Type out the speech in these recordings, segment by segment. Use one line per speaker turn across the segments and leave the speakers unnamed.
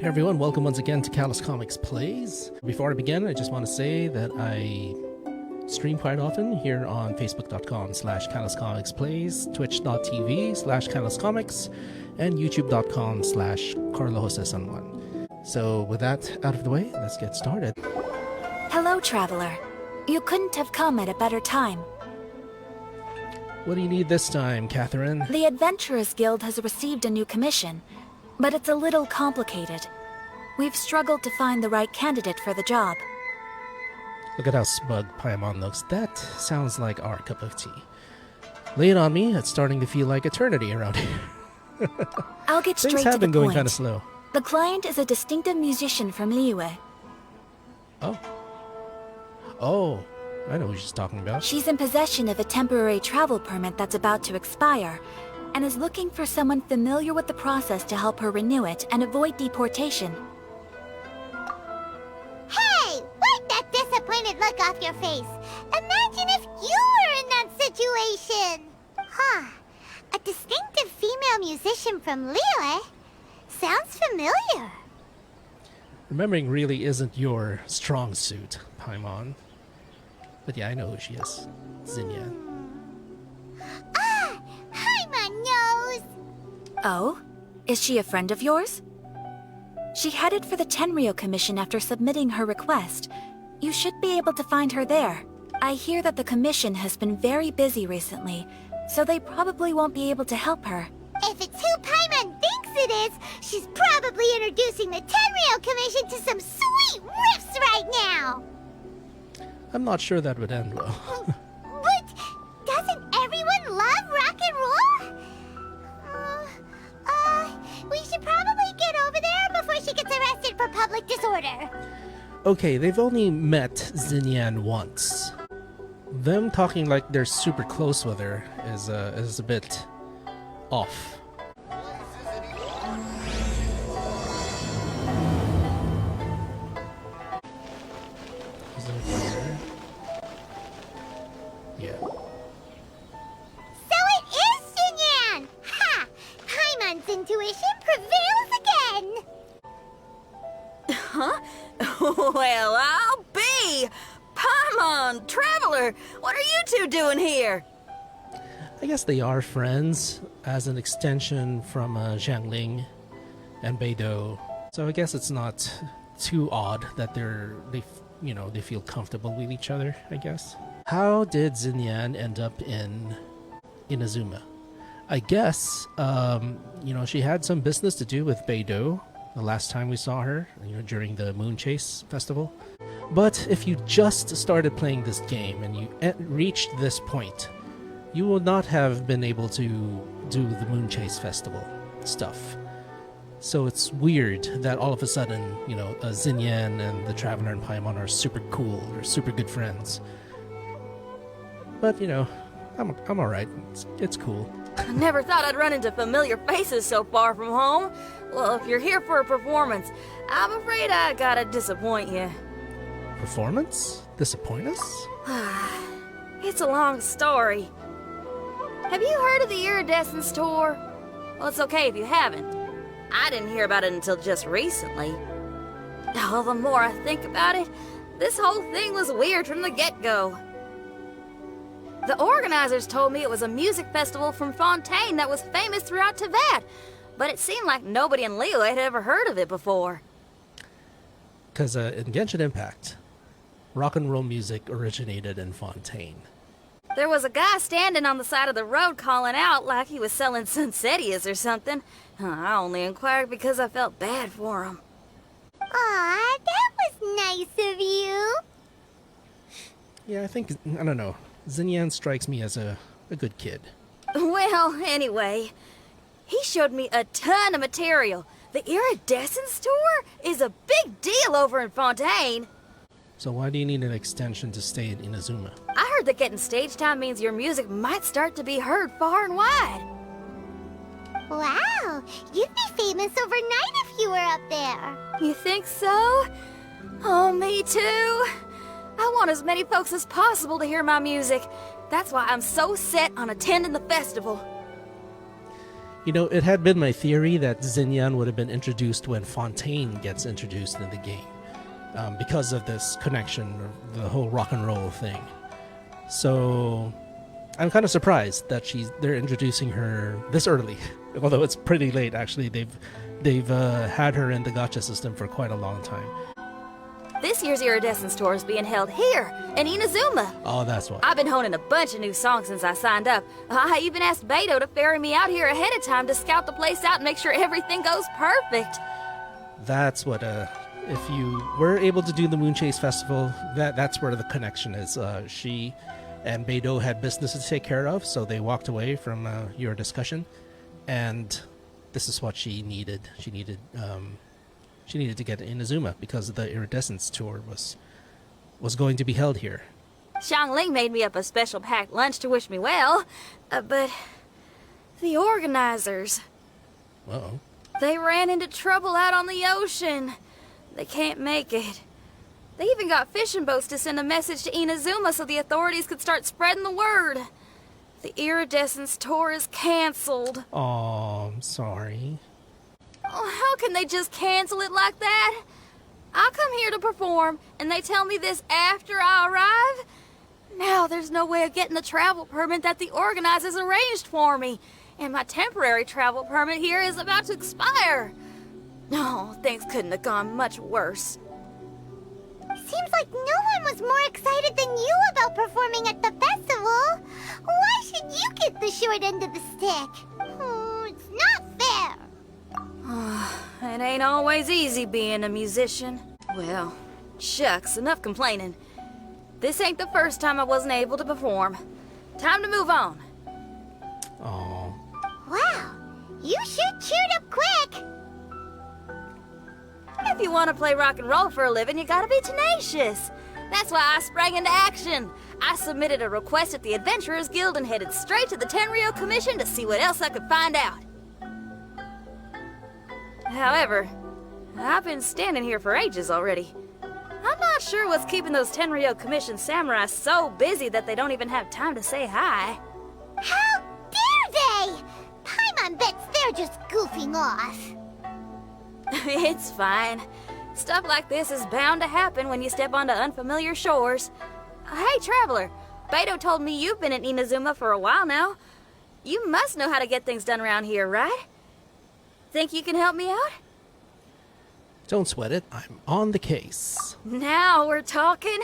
Hey everyone, welcome once again to Callus Comics Plays. Before I begin, I just want to say that I stream quite often here on facebook.com/CallusComicsPlays, twitch.tv/CallusComics, and youtube.com/CarloJose1. So with that out of the way, let's get started.
Hello, traveler. You couldn't have come at a better time.
What do you need this time, Catherine?
The Adventurers Guild has received a new commission, but it's a little complicated. We've struggled to find the right candidate for the job.
Look at how smug Paimon looks. That sounds like our cup of tea. Lay it on me, it's starting to feel like eternity around here.
I'll get straight
Things
to
have
the
been going
point.
kind of slow.
The client is a distinctive musician from Liyue.
Oh, I know who she's talking about.
She's in possession of a temporary travel permit that's about to expire, and is looking for someone familiar with the process to help her renew it and avoid deportation.
Hey! Wipe that disappointed look off your face! Imagine if you were in that situation! Huh. A distinctive female musician from Liyue? Sounds familiar.
Remembering really isn't your strong suit, Paimon. But yeah, I know who she is. Xinyan.
Ah! Paimon knows!
Oh? Is she a friend of yours? She headed for the Tenryou Commission after submitting her request. You should be able to find her there. I hear that the commission has been very busy recently, so they probably won't be able to help her.
If it's who Paimon thinks it is, she's probably introducing the Tenryou Commission to some sweet riffs right now!
I'm not sure that would end well.
But doesn't everyone love rock and roll? We should probably get over there before she gets arrested for public disorder.
Okay, they've only met Xinyan once. Them talking like they're super close with her is a bit off. Is there a fire? Yeah.
So it is Xinyan! Ha! Paimon's intuition prevails again!
Huh? Well, I'll be! Paimon, Traveler, what are you two doing here?
I guess they are friends, as an extension from Zhangling and Beidou. So I guess it's not too odd that they feel comfortable with each other, I guess. How did Xinyan end up in Inazuma? I guess, she had some business to do with Beidou the last time we saw her, during the Moon Chase Festival. But if you just started playing this game and you reached this point, you would not have been able to do the Moon Chase Festival stuff. So it's weird that all of a sudden, Xinyan and the Traveler and Paimon are super cool or super good friends. But, I'm alright. It's cool.
I never thought I'd run into familiar faces so far from home. Well, if you're here for a performance, I'm afraid I gotta disappoint you.
Performance? Disappoint us?
It's a long story. Have you heard of the Iridescence Tour? Well, it's okay if you haven't. I didn't hear about it until just recently. Oh, the more I think about it, this whole thing was weird from the get-go. The organizers told me it was a music festival from Fontaine that was famous throughout Teyvat, but it seemed like nobody in Liyue had ever heard of it before.
Because in Genshin Impact, rock and roll music originated in Fontaine.
There was a guy standing on the side of the road calling out like he was selling Sunsetias or something. I only inquired because I felt bad for him.
Aw, that was nice of you.
Yeah, I don't know. Xinyan strikes me as a good kid.
Well, anyway, he showed me a ton of material. The Iridescence Tour is a big deal over in Fontaine.
So why do you need an extension to stay in Inazuma?
I heard that getting stage time means your music might start to be heard far and wide.
Wow, you'd be famous overnight if you were up there.
You think so? Oh, me too. I want as many folks as possible to hear my music. That's why I'm so set on attending the festival.
You know, it had been my theory that Xinyan would have been introduced when Fontaine gets introduced in the game, because of this connection, the whole rock and roll thing. So I'm kind of surprised that they're introducing her this early, although it's pretty late. Actually, they've had her in the gacha system for quite a long time.
This year's Iridescence Tour is being held here, in Inazuma.
Oh, that's why.
I've been honing a bunch of new songs since I signed up. I even asked Beto to ferry me out here ahead of time to scout the place out and make sure everything goes perfect.
That's what, if you were able to do the Moonchase Festival, that's where the connection is. She and Beto had business to take care of, so they walked away from your discussion, and this is what she needed. She needed to get Inazuma because the Iridescence Tour was going to be held here.
Xiangling made me up a special packed lunch to wish me well, but the organizers...
Uh-oh.
They ran into trouble out on the ocean. They can't make it. They even got fishing boats to send a message to Inazuma so the authorities could start spreading the word. The Iridescence Tour is canceled.
Oh, I'm sorry.
Oh, how can they just cancel it like that? I come here to perform, and they tell me this after I arrive? Now there's no way of getting the travel permit that the organizers arranged for me, and my temporary travel permit here is about to expire. No, things couldn't have gone much worse.
Seems like no one was more excited than you about performing at the festival. Why should you get the short end of the stick? It's not fair.
It ain't always easy being a musician. Well, shucks, enough complaining. This ain't the first time I wasn't able to perform. Time to move on.
Oh.
Wow, you sure cheered up quick.
If you want to play rock and roll for a living, you gotta be tenacious. That's why I sprang into action. I submitted a request at the Adventurers Guild and headed straight to the Tenryou Commission to see what else I could find out. However, I've been standing here for ages already. I'm not sure what's keeping those Tenryou Commission samurai so busy that they don't even have time to say hi.
How dare they? Paimon bets they're just goofing off.
It's fine. Stuff like this is bound to happen when you step onto unfamiliar shores. Hey, Traveler, Beto told me you've been at Inazuma for a while now. You must know how to get things done around here, right? Think you can help me out?
Don't sweat it. I'm on the case.
Now we're talking.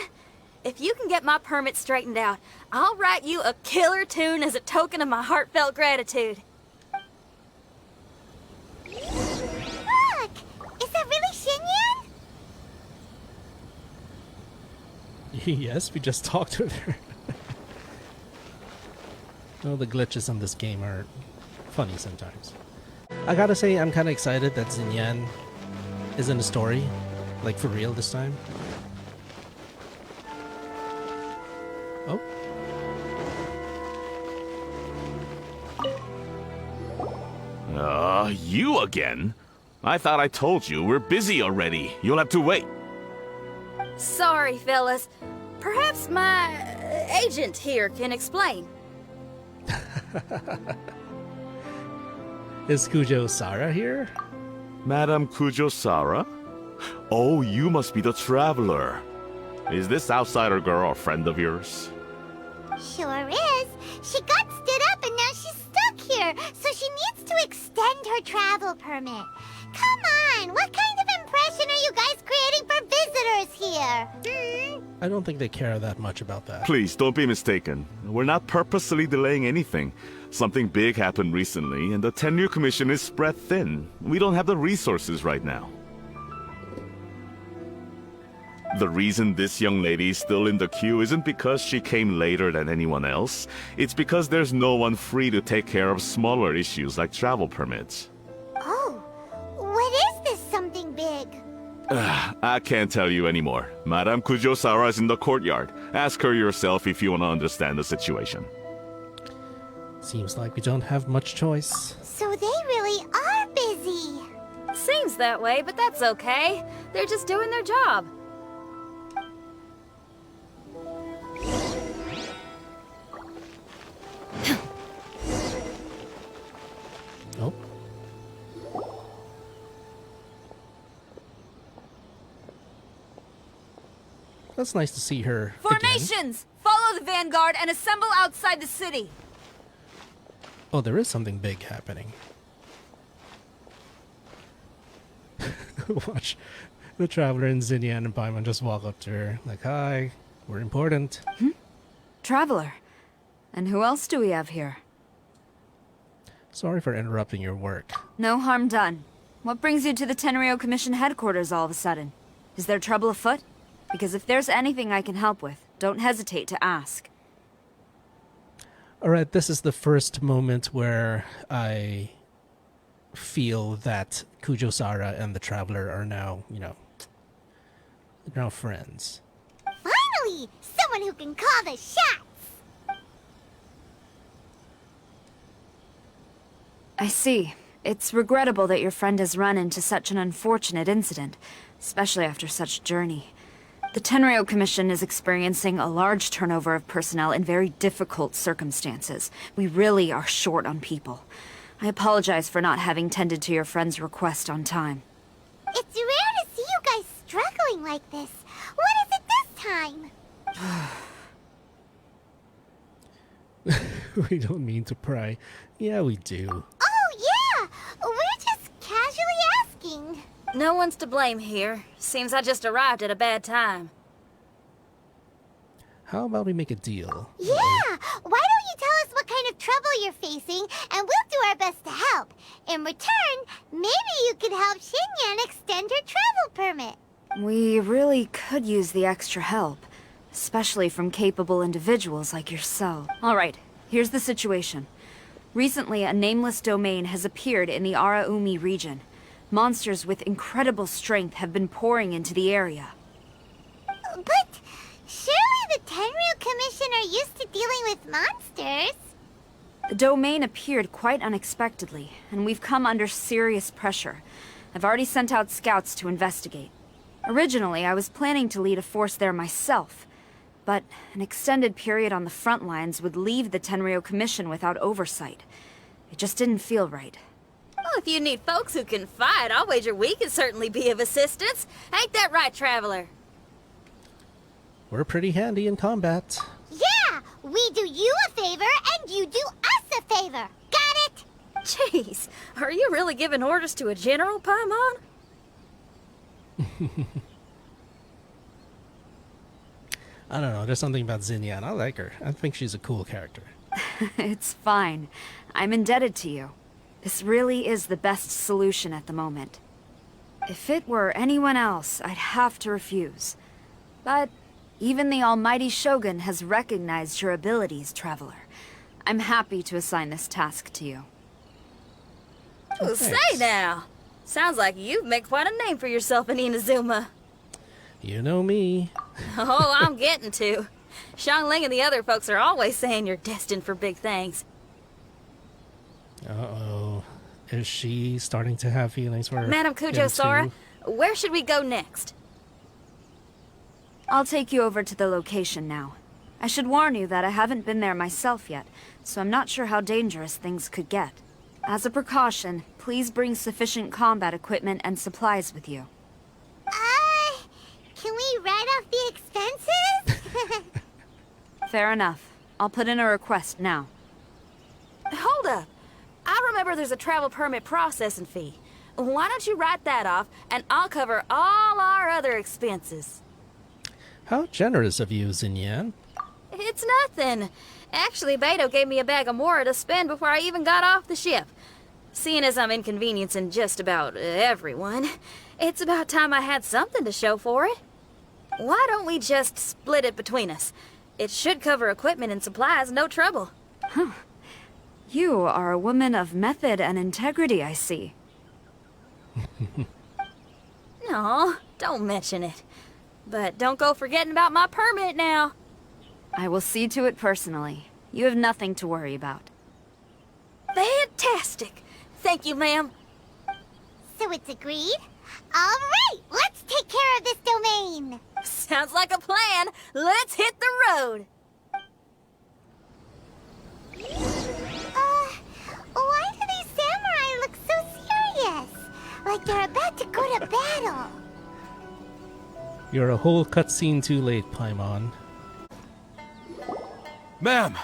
If you can get my permit straightened out, I'll write you a killer tune as a token of my heartfelt gratitude.
Look, is that really Xinyan?
Yes, we just talked with her. Well, the glitches on this game are funny sometimes. I gotta say, I'm kind of excited that Xinyan is in the story, like for real this time. Oh.
You again? I thought I told you we're busy already. You'll have to wait.
Sorry, fellas. Perhaps my agent here can explain.
Is Kujo Sara here?
Madam Kujo-Sara? Oh, you must be the traveler. Is this outsider girl a friend of yours?
Sure is. She got stood up and now she's stuck here, so she needs to extend her travel permit. Come on, what kind of impression are you guys creating for visitors here?
I don't think they care that much about that.
Please, don't be mistaken. We're not purposely delaying anything. Something big happened recently, and the Tenryou Commission is spread thin. We don't have the resources right now. The reason this young lady is still in the queue isn't because she came later than anyone else. It's because there's no one free to take care of smaller issues like travel permits.
Oh, what is this something big?
I can't tell you anymore. Madame Kujo-Sara is in the courtyard. Ask her yourself if you want to understand the situation.
Seems like we don't have much choice.
So they really are busy.
Seems that way, but that's okay. They're just doing their job.
Oh. That's nice to see her again.
Formations! Follow the vanguard and assemble outside the city.
Oh, there is something big happening. Watch the Traveler and Zinyan and Paimon just walk up to her like, "Hi, we're important."
Traveler. And who else do we have here?
Sorry for interrupting your work.
No harm done. What brings you to the Tenryou Commission headquarters all of a sudden? Is there trouble afoot? Because if there's anything I can help with, don't hesitate to ask.
Alright, this is the first moment where I feel that Kujo-Sara and the Traveler are now, now friends.
Finally! Someone who can call the shots!
I see. It's regrettable that your friend has run into such an unfortunate incident, especially after such a journey. The Tenryou Commission is experiencing a large turnover of personnel in very difficult circumstances. We really are short on people. I apologize for not having tended to your friend's request on time.
It's rare to see you guys struggling like this. What is it this time?
We don't mean to pry. Yeah, we do.
Oh, yeah! We're just casually asking.
No one's to blame here. Seems I just arrived at a bad time.
How about we make a deal?
Yeah! Why don't you tell us what kind of trouble you're facing, and we'll do our best to help. In return, maybe you could help Xinyan extend her travel permit.
We really could use the extra help, especially from capable individuals like yourself. Alright, here's the situation. Recently, a nameless domain has appeared in the Araumi region. Monsters with incredible strength have been pouring into the area.
But surely the Tenryou Commission are used to dealing with monsters.
The domain appeared quite unexpectedly, and we've come under serious pressure. I've already sent out scouts to investigate. Originally, I was planning to lead a force there myself, but an extended period on the front lines would leave the Tenryou Commission without oversight. It just didn't feel right.
Well, if you need folks who can fight, I'll wager we can certainly be of assistance. Ain't that right, Traveler?
We're pretty handy in combat.
Yeah! We do you a favor, and you do us a favor. Got it?
Jeez, are you really giving orders to a general, Paimon?
I don't know, there's something about Xinyan. I like her. I think she's a cool character.
It's fine. I'm indebted to you. This really is the best solution at the moment. If it were anyone else, I'd have to refuse. But even the almighty Shogun has recognized your abilities, Traveler. I'm happy to assign this task to you.
Ooh, say now. Sounds like you've made quite a name for yourself in Inazuma.
You know me.
Oh, I'm getting to. Xiangling and the other folks are always saying you're destined for big things.
Uh-oh. Is she starting to have feelings for
Madam
him
Kujo-Sara,
too?
where should we go next?
I'll take you over to the location now. I should warn you that I haven't been there myself yet, so I'm not sure how dangerous things could get. As a precaution, please bring sufficient combat equipment and supplies with you.
Can we write off the expenses?
Fair enough. I'll put in a request now.
Hold up. I remember there's a travel permit processing fee. Why don't you write that off, and I'll cover all our other expenses.
How generous of you, Xinyan.
It's nothing. Actually, Beidou gave me a bag of Mora to spend before I even got off the ship. Seeing as I'm inconveniencing just about everyone, it's about time I had something to show for it. Why don't we just split it between us? It should cover equipment and supplies, no trouble.
You are a woman of method and integrity, I see.
No, don't mention it. But don't go forgetting about my permit now.
I will see to it personally. You have nothing to worry about.
Fantastic. Thank you, ma'am.
So it's agreed? Alright, let's take care of this domain.
Sounds like a plan. Let's hit the road.
Why do these samurai look so serious? Like they're about to go to battle.
You're a whole cutscene too late, Paimon.
Ma'am,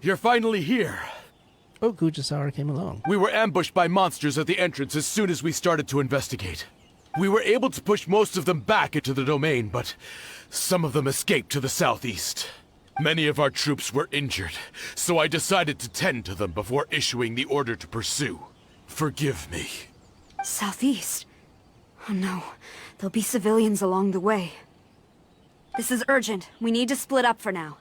you're finally here.
Oh, Gujasawa came along.
We were ambushed by monsters at the entrance as soon as we started to investigate. We were able to push most of them back into the domain, but some of them escaped to the southeast. Many of our troops were injured, so I decided to tend to them before issuing the order to pursue. Forgive me.
Southeast? Oh no, there'll be civilians along the way. This is urgent. We need to split up for now.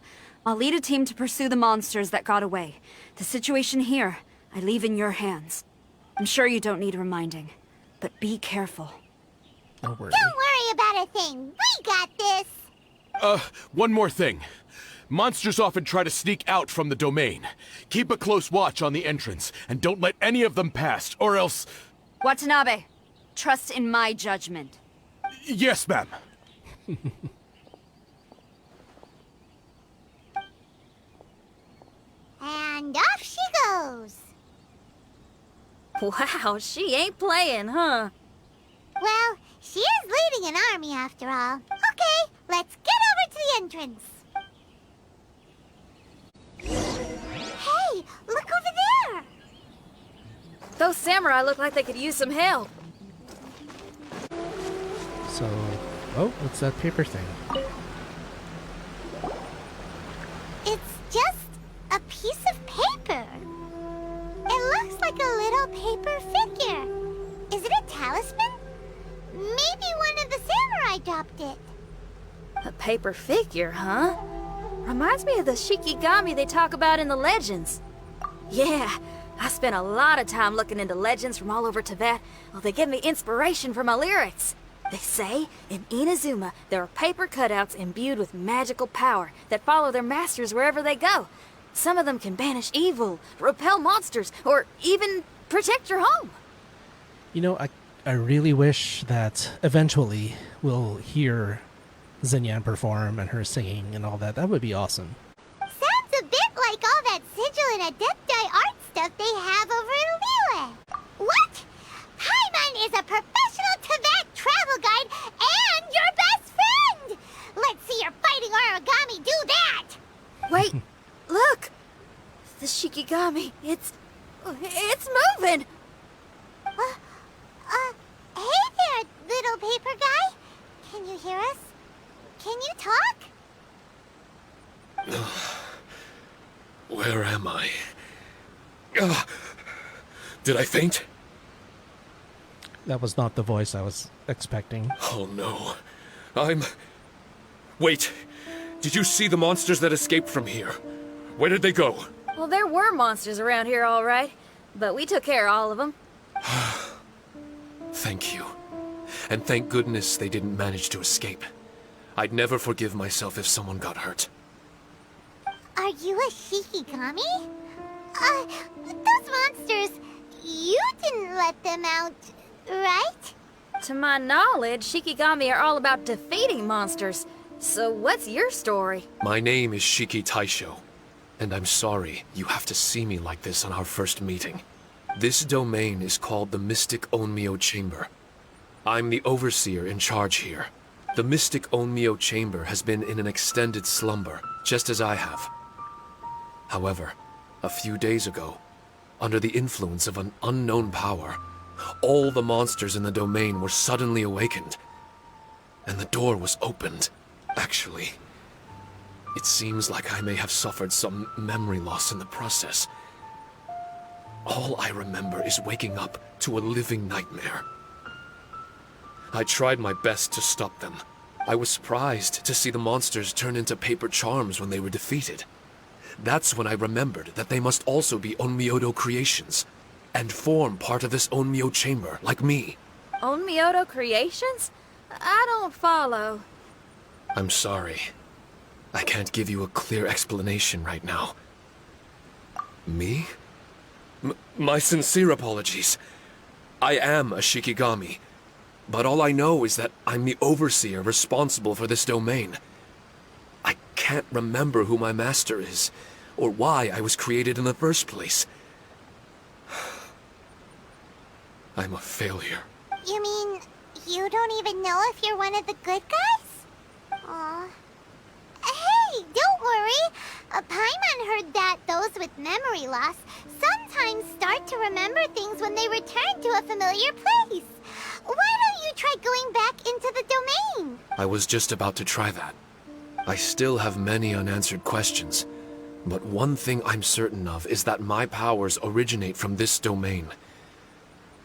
I'll lead a team to pursue the monsters that got away. The situation here, I leave in your hands. I'm sure you don't need reminding, but be careful.
Don't worry.
Don't worry about a thing. We got this.
One more thing. Monsters often try to sneak out from the domain. Keep a close watch on the entrance, and don't let any of them pass, or else...
Watanabe, trust in my judgment.
Yes, ma'am.
And off she goes.
Wow, she ain't playing, huh?
Well, she is leading an army after all. Okay, let's get over to the entrance. Hey, look over there!
Those samurai look like they could use some help.
So, oh, what's that paper thing?
It's just a piece of paper. It looks like a little paper figure. Is it a talisman? Maybe one of the samurai dropped it.
A paper figure, huh? Reminds me of the Shikigami they talk about in the legends. Yeah, I spent a lot of time looking into legends from all over Tibet. Well, they give me inspiration for my lyrics. They say in Inazuma there are paper cutouts imbued with magical power that follow their masters wherever they go. Some of them can banish evil, repel monsters, or even protect your home.
You know, I really wish that eventually we'll hear Xinyan perform and her singing and all that. That would be awesome.
Sounds a bit like all that sigil and adepti art stuff they have over in Liyue. What? Paimon is a professional Tibet travel guide and your best friend! Let's see your fighting origami do that!
Wait, look! The Shikigami, it's moving!
Hey there, little paper guy. Can you hear us? Can you talk?
Where am I? Did I faint?
That was not the voice I was expecting.
Oh no. Wait! Did you see the monsters that escaped from here? Where did they go?
Well, there were monsters around here, all right. But we took care of all of them.
Thank you. And thank goodness they didn't manage to escape. I'd never forgive myself if someone got hurt.
Are you a Shikigami? Those monsters, you didn't let them out, right?
To my knowledge, Shikigami are all about defeating monsters. So what's your story?
My name is Shiki Taisho, and I'm sorry you have to see me like this on our first meeting. This domain is called the Mystic Onmyo Chamber. I'm the overseer in charge here. The Mystic Onmyo Chamber has been in an extended slumber, just as I have. However, a few days ago, under the influence of an unknown power, all the monsters in the domain were suddenly awakened, and the door was opened. Actually, it seems like I may have suffered some memory loss in the process. All I remember is waking up to a living nightmare. I tried my best to stop them. I was surprised to see the monsters turn into paper charms when they were defeated. That's when I remembered that they must also be Onmyodo creations, and form part of this Onmyo chamber, like me.
Onmyodo creations? I don't follow.
I'm sorry. I can't give you a clear explanation right now. Me? My sincere apologies. I am a Shikigami, but all I know is that I'm the overseer responsible for this domain. I can't remember who my master is, or why I was created in the first place. I'm a failure.
You mean, you don't even know if you're one of the good guys? Aw. Hey, don't worry. Paimon heard that those with memory loss sometimes start to remember things when they return to a familiar place. Why don't you try going back into the domain?
I was just about to try that. I still have many unanswered questions, but one thing I'm certain of is that my powers originate from this domain.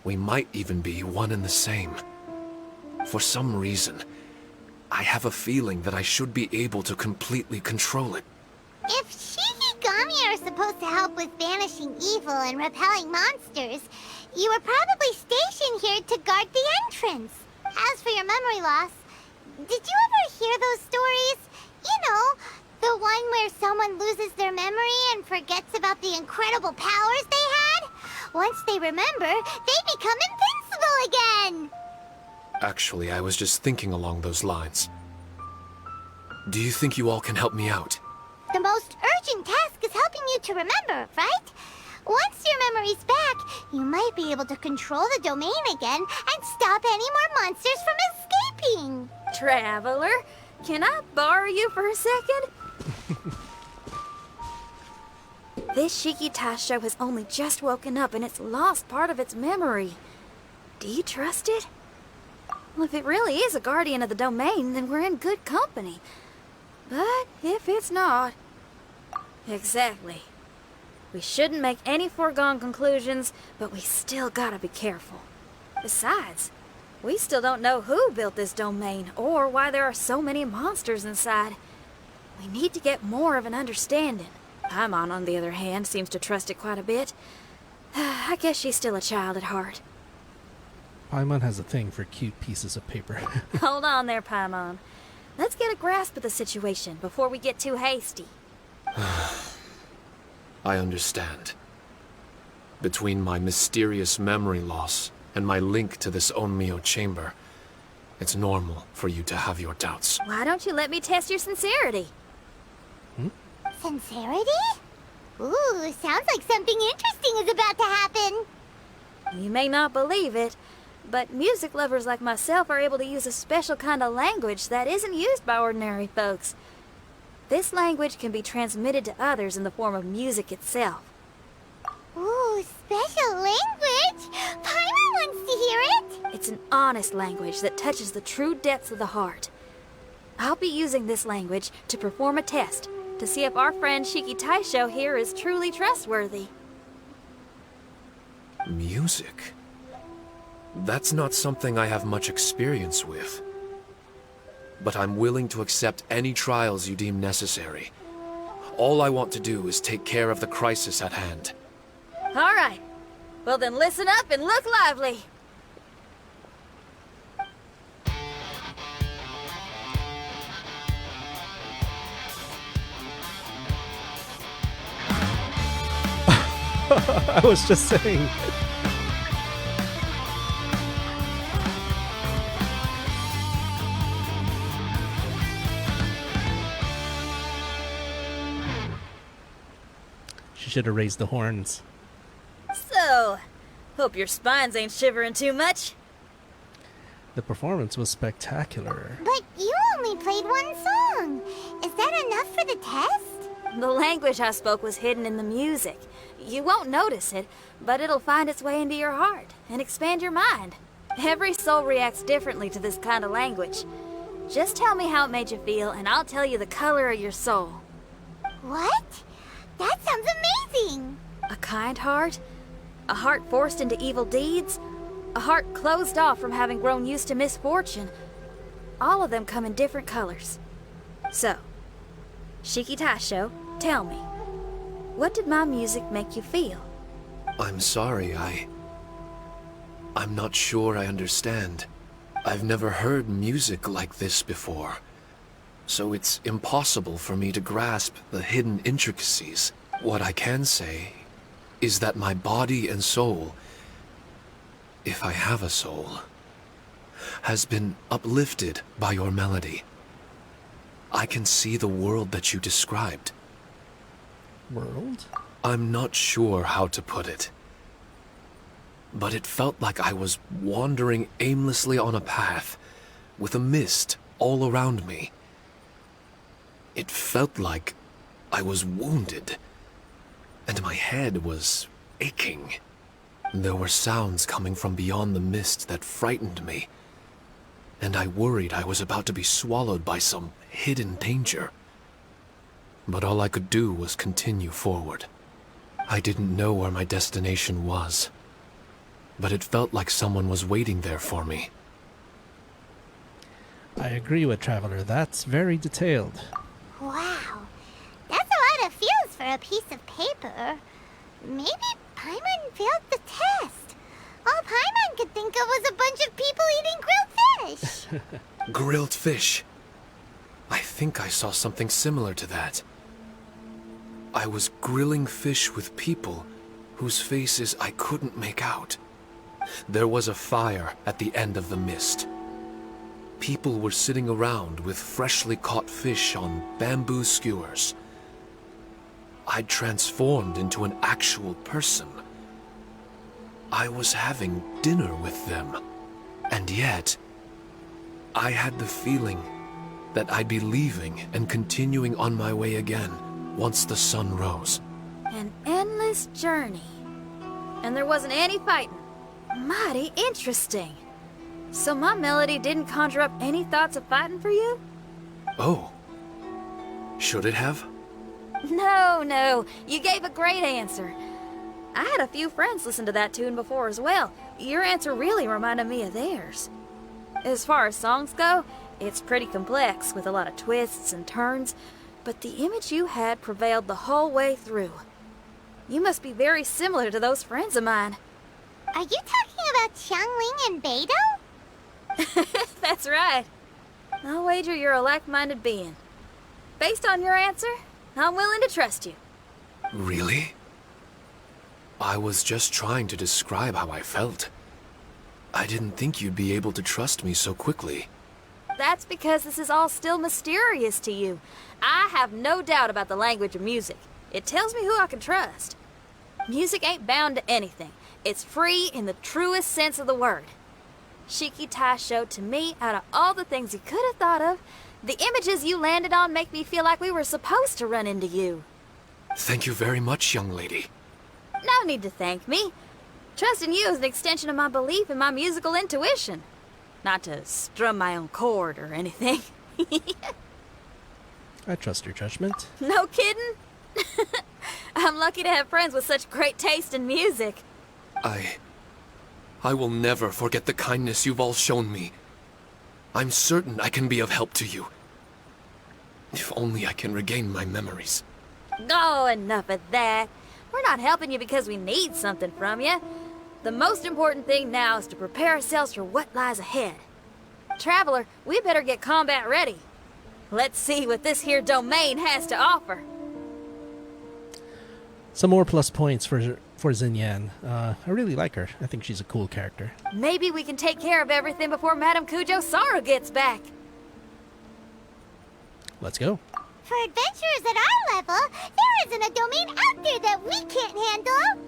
We might even be one and the same. For some reason, I have a feeling that I should be able to completely control it.
If Shikigami are supposed to help with banishing evil and repelling monsters, you were probably stationed here to guard the entrance. As for your memory loss, did you ever hear those stories? You know, the one where someone loses their memory and forgets about the incredible powers they had? Once they remember, they become invincible again!
Actually, I was just thinking along those lines. Do you think you all can help me out?
The most urgent task is helping you to remember, right? Once your memory's back, you might be able to control the domain again and stop any more monsters from escaping.
Traveler, can I borrow you for a second? This Shiki Taisho has only just woken up and it's lost part of its memory. Do you trust it? Well, if it really is a guardian of the domain, then we're in good company. But if it's not... Exactly. We shouldn't make any foregone conclusions, but we still gotta be careful. Besides, we still don't know who built this domain or why there are so many monsters inside. We need to get more of an understanding. Paimon, on the other hand, seems to trust it quite a bit. I guess she's still a child at heart.
Paimon has a thing for cute pieces of paper.
Hold on there, Paimon. Let's get a grasp of the situation before we get too hasty.
I understand. Between my mysterious memory loss and my link to this Onmyo chamber, it's normal for you to have your doubts.
Why don't you let me test your sincerity?
Sincerity? Ooh, sounds like something interesting is about to happen.
You may not believe it, but music lovers like myself are able to use a special kind of language that isn't used by ordinary folks. This language can be transmitted to others in the form of music itself.
Ooh, special language! Paimon wants to hear it!
It's an honest language that touches the true depths of the heart. I'll be using this language to perform a test to see if our friend Shiki Taisho here is truly trustworthy.
Music? That's not something I have much experience with. But I'm willing to accept any trials you deem necessary. All I want to do is take care of the crisis at hand.
All right. Well then listen up and look lively.
I was just saying. She should have raised the horns.
So, hope your spines ain't shivering too much.
The performance was spectacular.
But you only played one song. Is that enough for the test?
The language I spoke was hidden in the music. You won't notice it, but it'll find its way into your heart and expand your mind. Every soul reacts differently to this kind of language. Just tell me how it made you feel, and I'll tell you the color of your soul.
What? That sounds amazing!
A kind heart? A heart forced into evil deeds? A heart closed off from having grown used to misfortune? All of them come in different colors. So, Shiki Taisho, tell me, what did my music make you feel?
I'm sorry, I'm not sure I understand. I've never heard music like this before, so it's impossible for me to grasp the hidden intricacies. What I can say is that my body and soul, if I have a soul, has been uplifted by your melody. I can see the world that you described.
World?
I'm not sure how to put it, but it felt like I was wandering aimlessly on a path with a mist all around me. It felt like I was wounded, and my head was aching. There were sounds coming from beyond the mist that frightened me, and I worried I was about to be swallowed by some hidden danger. But all I could do was continue forward. I didn't know where my destination was, but it felt like someone was waiting there for me.
I agree with Traveler. That's very detailed.
Wow, that's a lot of feels for a piece of paper. Maybe Paimon failed the test. All Paimon could think of was a bunch of people eating grilled fish.
Grilled fish. I think I saw something similar to that. I was grilling fish with people whose faces I couldn't make out. There was a fire at the end of the mist. People were sitting around with freshly caught fish on bamboo skewers. I'd transformed into an actual person. I was having dinner with them. And yet, I had the feeling that I'd be leaving and continuing on my way again once the sun rose.
An endless journey. And there wasn't any fighting. Mighty interesting. So my melody didn't conjure up any thoughts of fighting for you?
Oh. Should it have?
No. You gave a great answer. I had a few friends listen to that tune before as well. Your answer really reminded me of theirs. As far as songs go, it's pretty complex with a lot of twists and turns, but the image you had prevailed the whole way through. You must be very similar to those friends of mine.
Are you talking about Xiangling and Beidou?
That's right. I'll wager you're a like-minded being. Based on your answer, I'm willing to trust you.
Really? I was just trying to describe how I felt. I didn't think you'd be able to trust me so quickly.
That's because this is all still mysterious to you. I have no doubt about the language of music. It tells me who I can trust. Music ain't bound to anything. It's free in the truest sense of the word. Shiki Tai showed to me, out of all the things he could have thought of, the images you landed on make me feel like we were supposed to run into you.
Thank you very much, young lady.
No need to thank me. Trusting you is an extension of my belief in my musical intuition. Not to strum my own chord or anything.
I trust your judgment.
No kidding? I'm lucky to have friends with such great taste in music.
I will never forget the kindness you've all shown me. I'm certain I can be of help to you. If only I can regain my memories.
Oh, enough of that. We're not helping you because we need something from you. The most important thing now is to prepare ourselves for what lies ahead. Traveler, we better get combat ready. Let's see what this here domain has to offer.
Some more plus points for Xinyan. I really like her. I think she's a cool character.
Maybe we can take care of everything before Madame Kujo Sara gets back.
Let's go.
For adventurers at our level, there isn't a domain out there that we can't handle.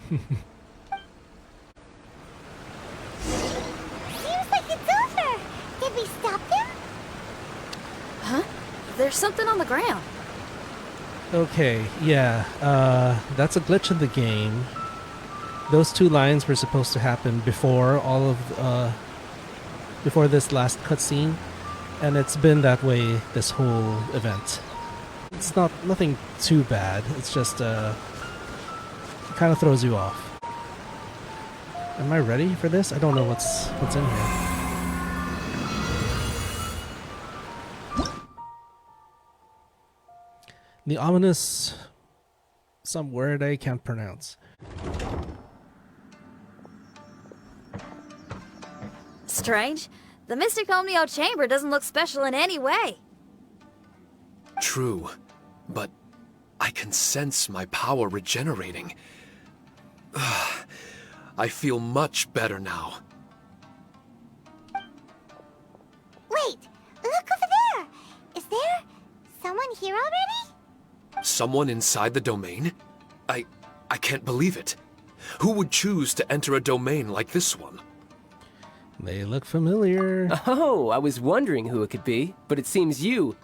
Seems like it's over. Did we stop them?
Huh? There's something on the ground.
Okay, yeah. That's a glitch in the game. Those two lines were supposed to happen before before this last cutscene, and it's been that way this whole event. It's nothing too bad. It's just it kind of throws you off. Am I ready for this? I don't know what's in here. The ominous some word I can't pronounce.
Strange. The Mystic Omnio Chamber doesn't look special in any way.
True, but I can sense my power regenerating. I feel much better now.
Wait, look over there. Is there someone here already?
Someone inside the domain? I can't believe it. Who would choose to enter a domain like this one?
They look familiar.
Oh, I was wondering who it could be, but it seems you...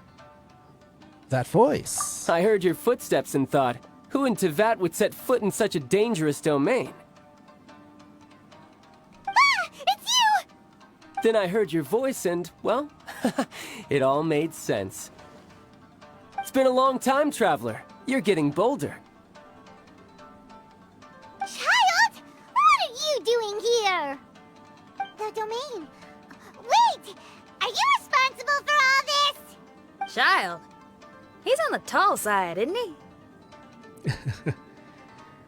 That voice.
I heard your footsteps and thought, who in Tevat would set foot in such a dangerous domain?
Ah! It's you!
Then I heard your voice and, well, it all made sense. It's been a long time, Traveler. You're getting bolder.
Child! What are you doing here? The domain. Wait! Are you responsible for all this?
Child. He's on the tall side, isn't he?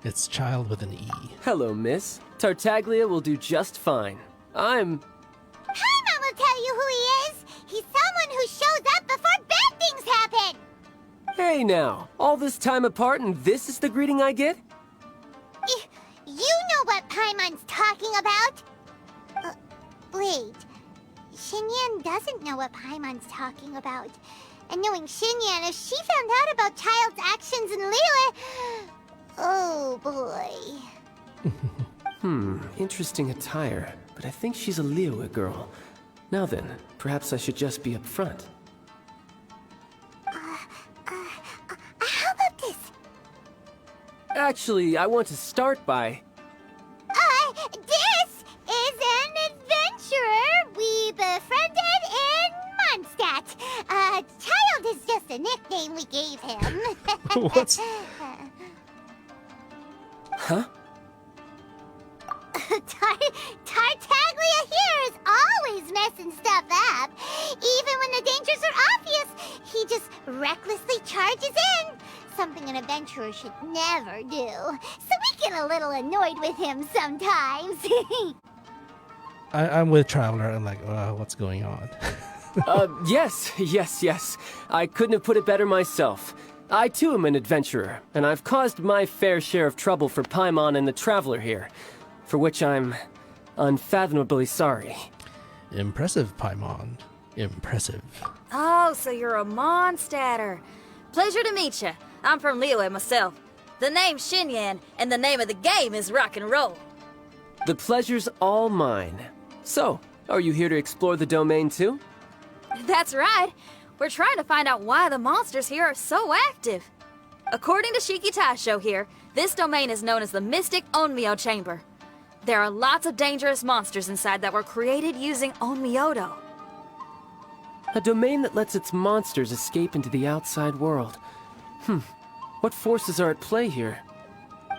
It's child with an E.
Hello, miss. Tartaglia will do just fine. I'm...
Paimon will tell you who he is. He's someone who shows up before bad things happen.
Hey now, all this time apart and this is the greeting I get?
You know what Paimon's talking about? Wait. Xinyan doesn't know what Paimon's talking about. And knowing Xinyan, if she found out about Child's actions in Liyue... Oh, boy.
Interesting attire, but I think she's a Liyue girl. Now then, perhaps I should just be upfront.
How about this?
Actually, I want to start by...
This is an adventurer we befriended in Mondstadt. Child is just a nickname we gave him.
What?
Huh?
Tartaglia here is always messing stuff up. Even when the dangers are obvious, he just recklessly charges in. Something an adventurer should never do. So we get a little annoyed with him sometimes.
I'm with Traveler. I'm like, what's going on?
Yes. I couldn't have put it better myself. I too am an adventurer, and I've caused my fair share of trouble for Paimon and the Traveler here, for which I'm unfathomably sorry.
Impressive, Paimon. Impressive.
Oh, so you're a Mondstadter. Pleasure to meet you. I'm from Liyue myself. The name's Xinyan, and the name of the game is rock and roll.
The pleasure's all mine. So, are you here to explore the domain too?
That's right. We're trying to find out why the monsters here are so active. According to Shiki Taisho here, this domain is known as the Mystic Onmyo Chamber. There are lots of dangerous monsters inside that were created using Onmyodo.
A domain that lets its monsters escape into the outside world. What forces are at play here?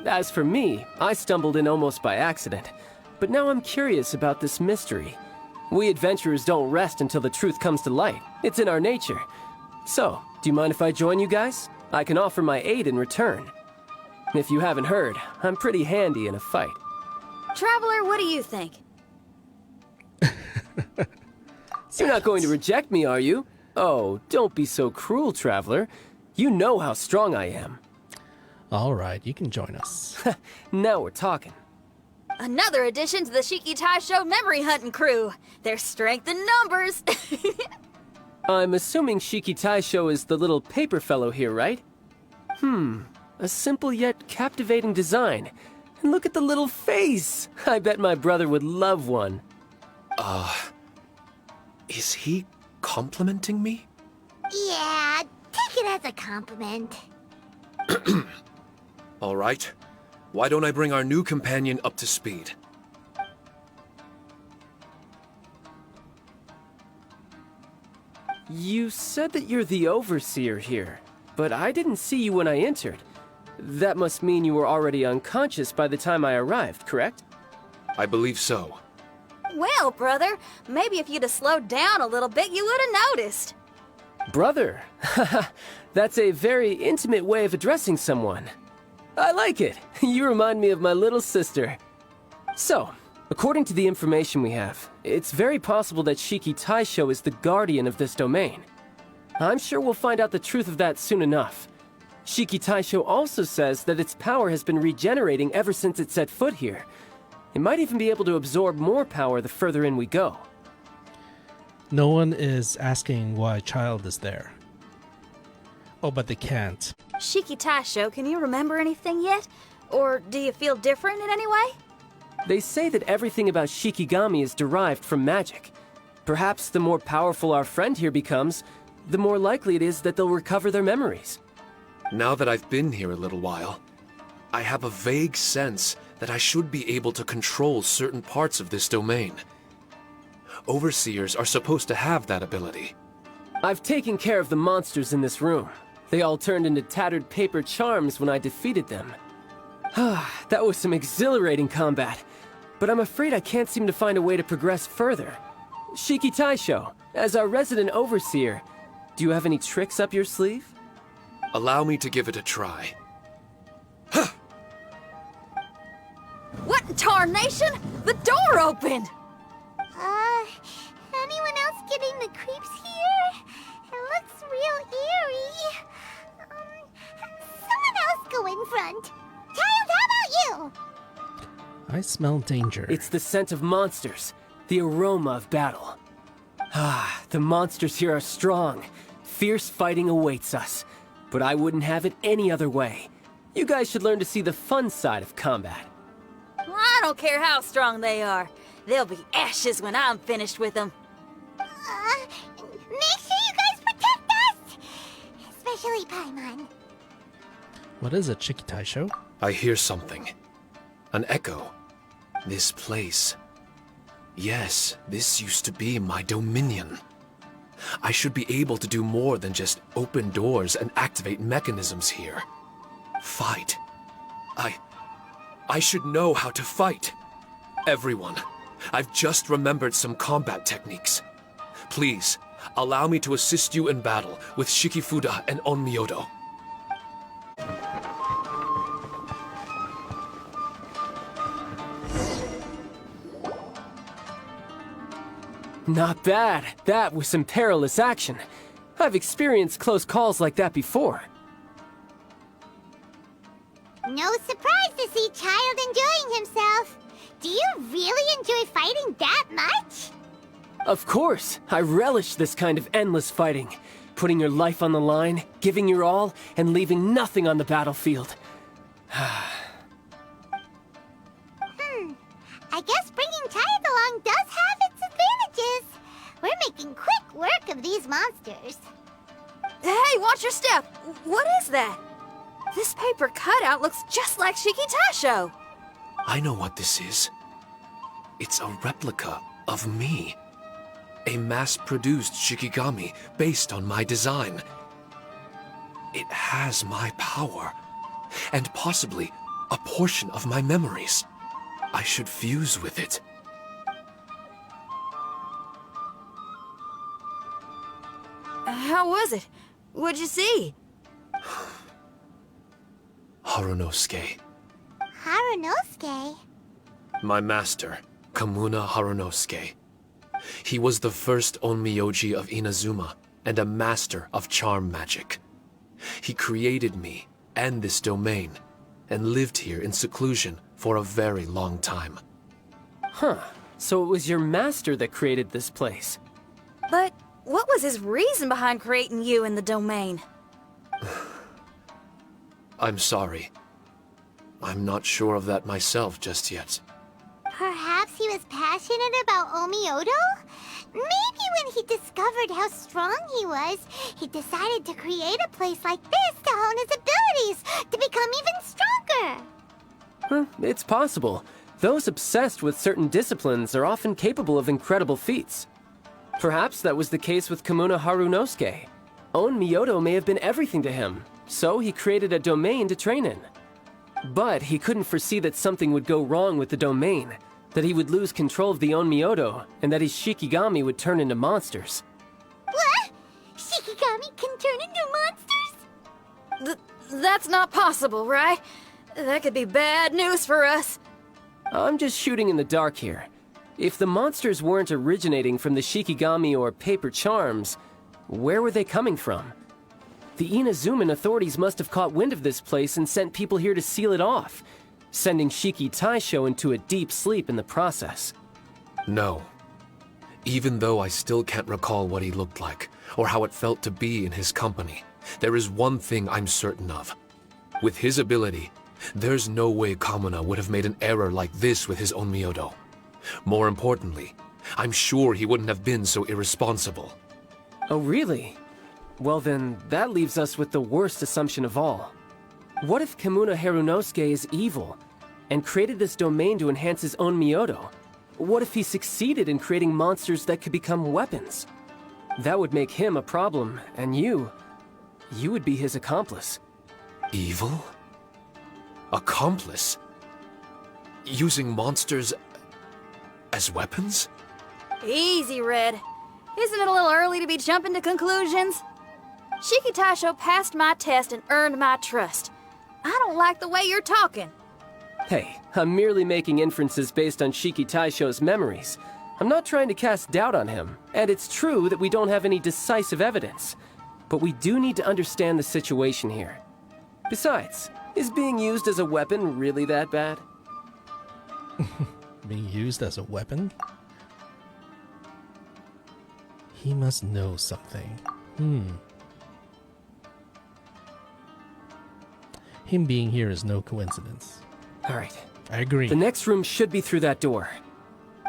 As for me, I stumbled in almost by accident. But now I'm curious about this mystery. We adventurers don't rest until the truth comes to light. It's in our nature. So, do you mind if I join you guys? I can offer my aid in return. If you haven't heard, I'm pretty handy in a fight.
Traveler, what do you think?
You're not going to reject me, are you? Oh, don't be so cruel, Traveler. You know how strong I am.
All right, you can join us.
Now we're talking.
Another addition to the Shiki Taisho memory hunting crew. There's strength in numbers.
I'm assuming Shiki Taisho is the little paper fellow here, right? A simple yet captivating design. And look at the little face! I bet my brother would love one.
Is he complimenting me?
Yeah, take it as a compliment.
All right. Why don't I bring our new companion up to speed?
You said that you're the overseer here, but I didn't see you when I entered. That must mean you were already unconscious by the time I arrived, correct?
I believe so.
Well, brother, maybe if you'd have slowed down a little bit, you would have noticed.
Brother? That's a very intimate way of addressing someone. I like it. You remind me of my little sister. So, according to the information we have, it's very possible that Shiki Taisho is the guardian of this domain. I'm sure we'll find out the truth of that soon enough. Shiki Taisho also says that its power has been regenerating ever since it set foot here. It might even be able to absorb more power the further in we go.
No one is asking why Child is there. Oh, but they can't.
Shiki Taisho, can you remember anything yet? Or do you feel different in any way?
They say that everything about Shikigami is derived from magic. Perhaps the more powerful our friend here becomes, the more likely it is that they'll recover their memories.
Now that I've been here a little while, I have a vague sense that I should be able to control certain parts of this domain. Overseers are supposed to have that ability.
I've taken care of the monsters in this room. They all turned into tattered paper charms when I defeated them. That was some exhilarating combat, but I'm afraid I can't seem to find a way to progress further. Shiki Taisho, as our resident overseer, do you have any tricks up your sleeve?
Allow me to give it a try.
What in tarnation? The door opened!
Anyone else getting the creeps here? It looks real eerie. Someone else go in front. Child, how about you?
I smell danger.
It's the scent of monsters, the aroma of battle. The monsters here are strong. Fierce fighting awaits us. But I wouldn't have it any other way. You guys should learn to see the fun side of combat.
I don't care how strong they are. They'll be ashes when I'm finished with them.
Make sure you guys protect us! Especially Paimon.
What is it, Shiki Taisho?
I hear something. An echo. This place. Yes, this used to be my dominion. I should be able to do more than just open doors and activate mechanisms here. Fight. I should know how to fight. Everyone, I've just remembered some combat techniques. Please, allow me to assist you in battle with Shikifuda and Onmyodo.
Not bad. That was some perilous action. I've experienced close calls like that before.
No surprise to see Child enjoying himself. Do you really enjoy fighting that much?
Of course. I relish this kind of endless fighting. Putting your life on the line, giving your all, and leaving nothing on the battlefield.
I guess bringing Child along does have its advantages. We're making quick work of these monsters.
Hey, watch your step! What is that? This paper cutout looks just like Shiki Taisho.
I know what this is. It's a replica of me. A mass-produced Shikigami based on my design. It has my power, and possibly a portion of my memories. I should fuse with it.
How was it? What'd you see?
Harunosuke.
Harunosuke?
My master, Kamuna Harunosuke. He was the first Onmyoji of Inazuma and a master of charm magic. He created me and this domain and lived here in seclusion for a very long time.
Huh. So it was your master that created this place.
But what was his reason behind creating you in the domain?
I'm sorry. I'm not sure of that myself just yet.
Perhaps he was passionate about Onmyodo? Maybe when he discovered how strong he was, he decided to create a place like this to hone his abilities, to become even stronger.
It's possible. Those obsessed with certain disciplines are often capable of incredible feats. Perhaps that was the case with Kamuna Harunosuke. Onmyodo may have been everything to him, so he created a domain to train in. But he couldn't foresee that something would go wrong with the domain, that he would lose control of the Onmyodo, and that his Shikigami would turn into monsters.
What? Shikigami can turn into monsters?
That's not possible, right? That could be bad news for us.
I'm just shooting in the dark here. If the monsters weren't originating from the Shikigami or paper charms, where were they coming from? The Inazuman authorities must have caught wind of this place and sent people here to seal it off, sending Shiki Taisho into a deep sleep in the process.
No. Even though I still can't recall what he looked like, or how it felt to be in his company, there is one thing I'm certain of. With his ability, there's no way Kamuna would have made an error like this with his Onmyodo. More importantly, I'm sure he wouldn't have been so irresponsible.
Oh, really? Well then, that leaves us with the worst assumption of all. What if Kimuna Harunosuke is evil, and created this domain to enhance his own Myoto? What if he succeeded in creating monsters that could become weapons? That would make him a problem, and you would be his accomplice.
Evil? Accomplice? Using monsters as weapons?
Easy, Red. Isn't it a little early to be jumping to conclusions? Shiki Taisho passed my test and earned my trust. I don't like the way you're talking.
Hey, I'm merely making inferences based on Shiki Taisho's memories. I'm not trying to cast doubt on him, and it's true that we don't have any decisive evidence. But we do need to understand the situation here. Besides, is being used as a weapon really that bad?
Being used as a weapon? He must know something. Him being here is no coincidence.
Alright.
I agree.
The next room should be through that door.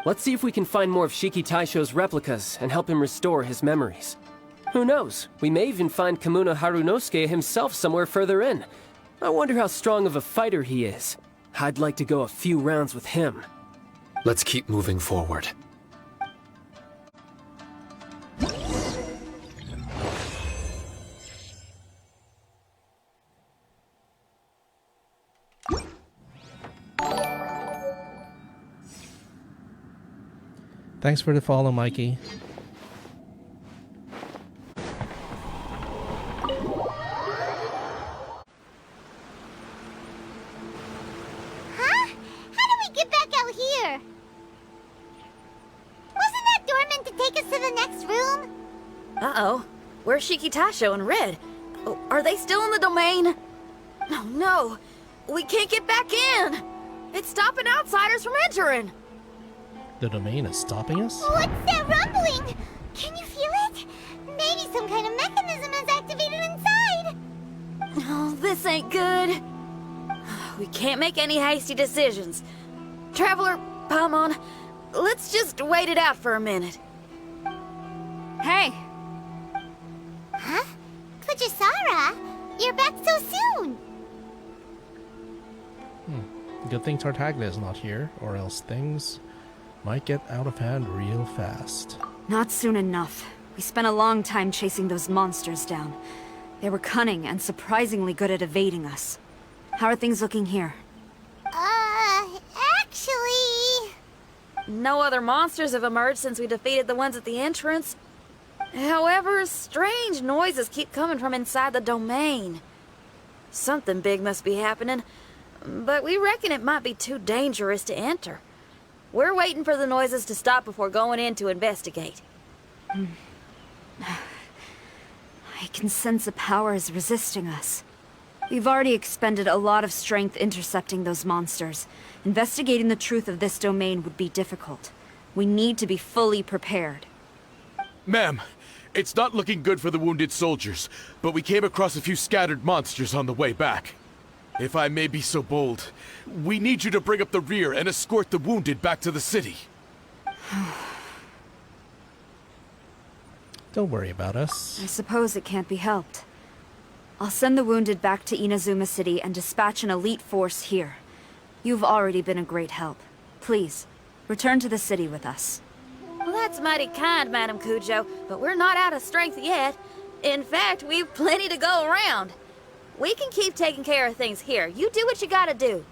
Let's see if we can find more of Shiki Taisho's replicas and help him restore his memories. Who knows? We may even find Kimuna Harunosuke himself somewhere further in. I wonder how strong of a fighter he is. I'd like to go a few rounds with him.
Let's keep moving forward.
Thanks for the follow, Mikey.
Huh? How do we get back out here? Wasn't that door meant to take us to the next room?
Uh-oh. Where's Shiki Taisho and Red? Oh, are they still in the domain? Oh, no. We can't get back in. It's stopping outsiders from entering.
The domain is stopping us?
What's that rumbling? Can you feel it? Maybe some kind of mechanism is activated inside.
Oh, this ain't good. We can't make any hasty decisions. Traveler, Paimon, let's just wait it out for a minute.
Hey!
Huh? Fujisara? You're back so soon.
Good thing Tartaglia is not here, or else things might get out of hand real fast.
Not soon enough. We spent a long time chasing those monsters down. They were cunning and surprisingly good at evading us. How are things looking here?
Actually...
No other monsters have emerged since we defeated the ones at the entrance. However, strange noises keep coming from inside the domain. Something big must be happening, but we reckon it might be too dangerous to enter. We're waiting for the noises to stop before going in to investigate.
I can sense a power is resisting us. We've already expended a lot of strength intercepting those monsters. Investigating the truth of this domain would be difficult. We need to be fully prepared.
Ma'am, it's not looking good for the wounded soldiers, but we came across a few scattered monsters on the way back. If I may be so bold, we need you to bring up the rear and escort the wounded back to the city.
Don't worry about us.
I suppose it can't be helped. I'll send the wounded back to Inazuma City and dispatch an elite force here. You've already been a great help. Please, return to the city with us.
Well, that's mighty kind, Madam Cujo, but we're not out of strength yet. In fact, we've plenty to go around. We can keep taking care of things here. You do what you gotta do.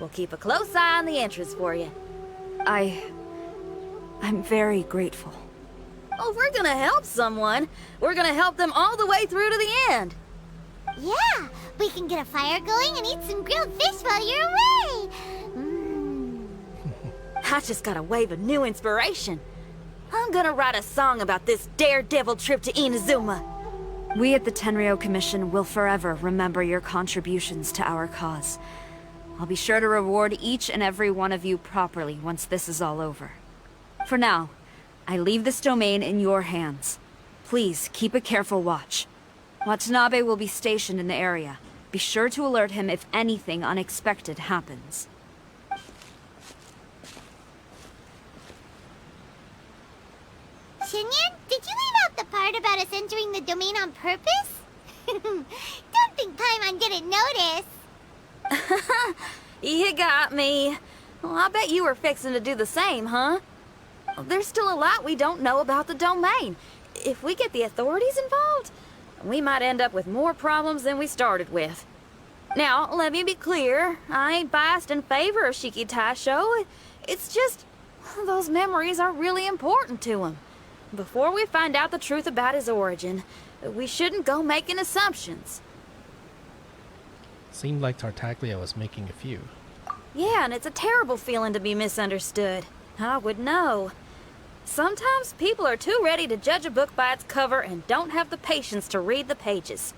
We'll keep a close eye on the entrance for you.
I'm very grateful.
Oh, if we're gonna help someone, we're gonna help them all the way through to the end.
Yeah, we can get a fire going and eat some grilled fish while you're away.
I just got a wave of new inspiration. I'm gonna write a song about this daredevil trip to Inazuma.
We at the Tenryou Commission will forever remember your contributions to our cause. I'll be sure to reward each and every one of you properly once this is all over. For now, I leave this domain in your hands. Please keep a careful watch. Watanabe will be stationed in the area. Be sure to alert him if anything unexpected happens.
Shinyan, did you leave out the part heard about us entering the domain on purpose? Don't think Paimon didn't notice.
You got me. Well, I bet you were fixing to do the same, huh? There's still a lot we don't know about the domain. If we get the authorities involved, we might end up with more problems than we started with. Now, let me be clear. I ain't biased in favor of Shiki Taisho. It's just, those memories are really important to him. Before we find out the truth about his origin, we shouldn't go making assumptions.
Seemed like Tartaglia was making a few.
Yeah, and it's a terrible feeling to be misunderstood. I would know. Sometimes people are too ready to judge a book by its cover and don't have the patience to read the pages.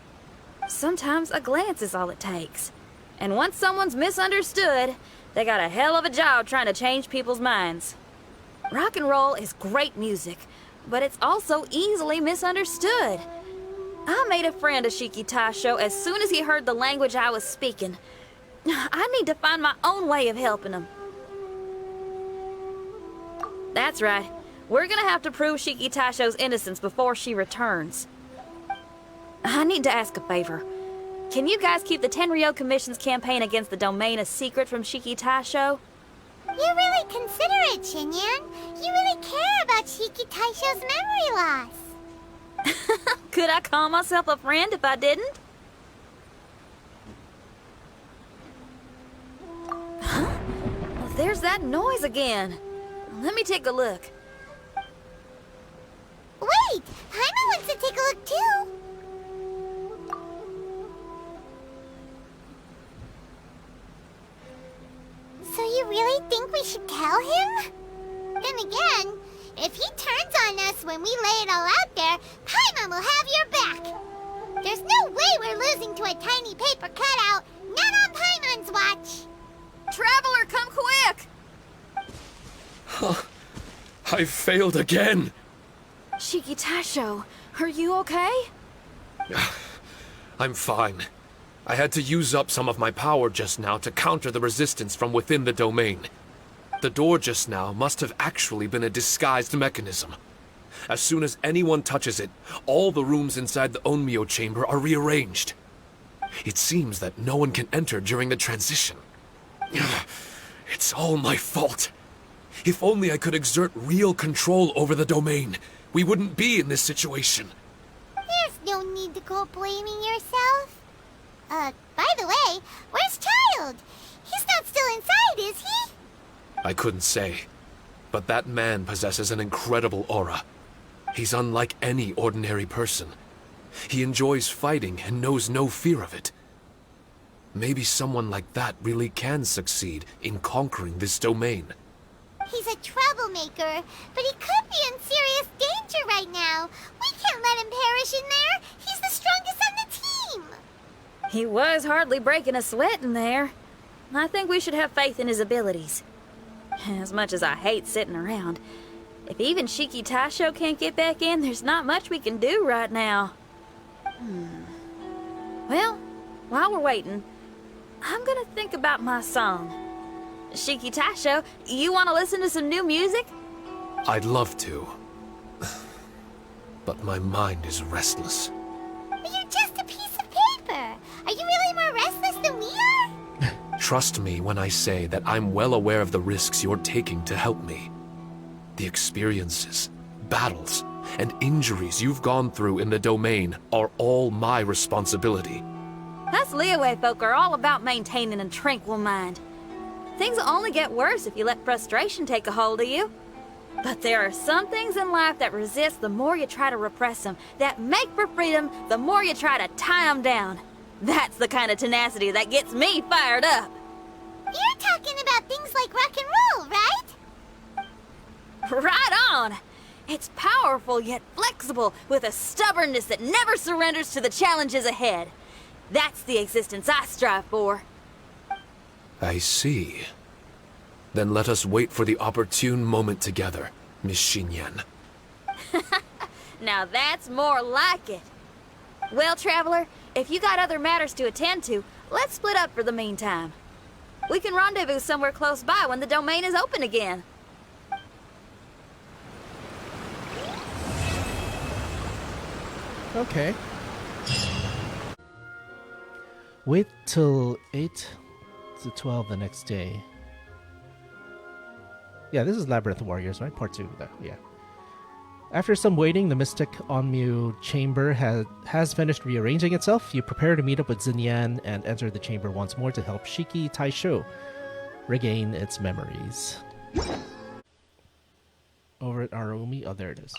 Sometimes a glance is all it takes. And once someone's misunderstood, they got a hell of a job trying to change people's minds. Rock and roll is great music, but it's also easily misunderstood. I made a friend of Shiki Taisho as soon as he heard the language I was speaking. I need to find my own way of helping him. That's right. We're gonna have to prove Shiki Taisho's innocence before she returns. I need to ask a favor. Can you guys keep the Tenryou Commission's campaign against the domain a secret from Shiki Taisho?
You're really considerate, Xinyan. You really care about Shiki Taisho's memory loss.
Could I call myself a friend if I didn't? Huh? Well, there's that noise again. Let me take a look.
Wait! Paimon wants to take a look too! So you really think we should tell him? Then again, if he turns on us when we lay it all out there, Paimon will have your back! There's no way we're losing to a tiny paper cutout, not on Paimon's watch!
Traveler, come quick!
I failed again!
Shiki Taisho, are you okay?
I'm fine. I had to use up some of my power just now to counter the resistance from within the domain. The door just now must have actually been a disguised mechanism. As soon as anyone touches it, all the rooms inside the Onmyo chamber are rearranged. It seems that no one can enter during the transition. It's all my fault. If only I could exert real control over the domain, we wouldn't be in this situation.
There's no need to go blaming yourself. By the way, where's Child? He's not still inside, is he?
I couldn't say, but that man possesses an incredible aura. He's unlike any ordinary person. He enjoys fighting and knows no fear of it. Maybe someone like that really can succeed in conquering this domain.
He's a troublemaker, but he could be in serious danger right now. We can't let him perish in there. He's the strongest on the team.
He was hardly breaking a sweat in there. I think we should have faith in his abilities. As much as I hate sitting around, if even Shiki Taisho can't get back in, there's not much we can do right now. Well, while we're waiting, I'm gonna think about my song. Shiki Taisho, you want to listen to some new music?
I'd love to. But my mind is restless.
But you're just a piece of paper. Are you really more restless than we are?
Trust me when I say that I'm well aware of the risks you're taking to help me. The experiences, battles, and injuries you've gone through in the domain are all my responsibility.
Us Liyue folk are all about maintaining a tranquil mind. Things will only get worse if you let frustration take a hold of you. But there are some things in life that resist the more you try to repress them, that make for freedom the more you try to tie them down. That's the kind of tenacity that gets me fired up.
You're talking about things like rock and roll, right?
Right on! It's powerful yet flexible, with a stubbornness that never surrenders to the challenges ahead. That's the existence I strive for.
I see. Then let us wait for the opportune moment together, Miss Xinyan.
Now that's more like it. Well, Traveler, if you got other matters to attend to, let's split up for the meantime. We can rendezvous somewhere close by when the domain is open again.
Okay. Wait till 8 to 12 the next day. Yeah, this is Labyrinth Warriors, right? Part 2, yeah. After some waiting, the Mystic Onmyo chamber has finished rearranging itself. You prepare to meet up with Xinyan and enter the chamber once more to help Shiki Taisho regain its memories. Over at Arumi, oh, there it is.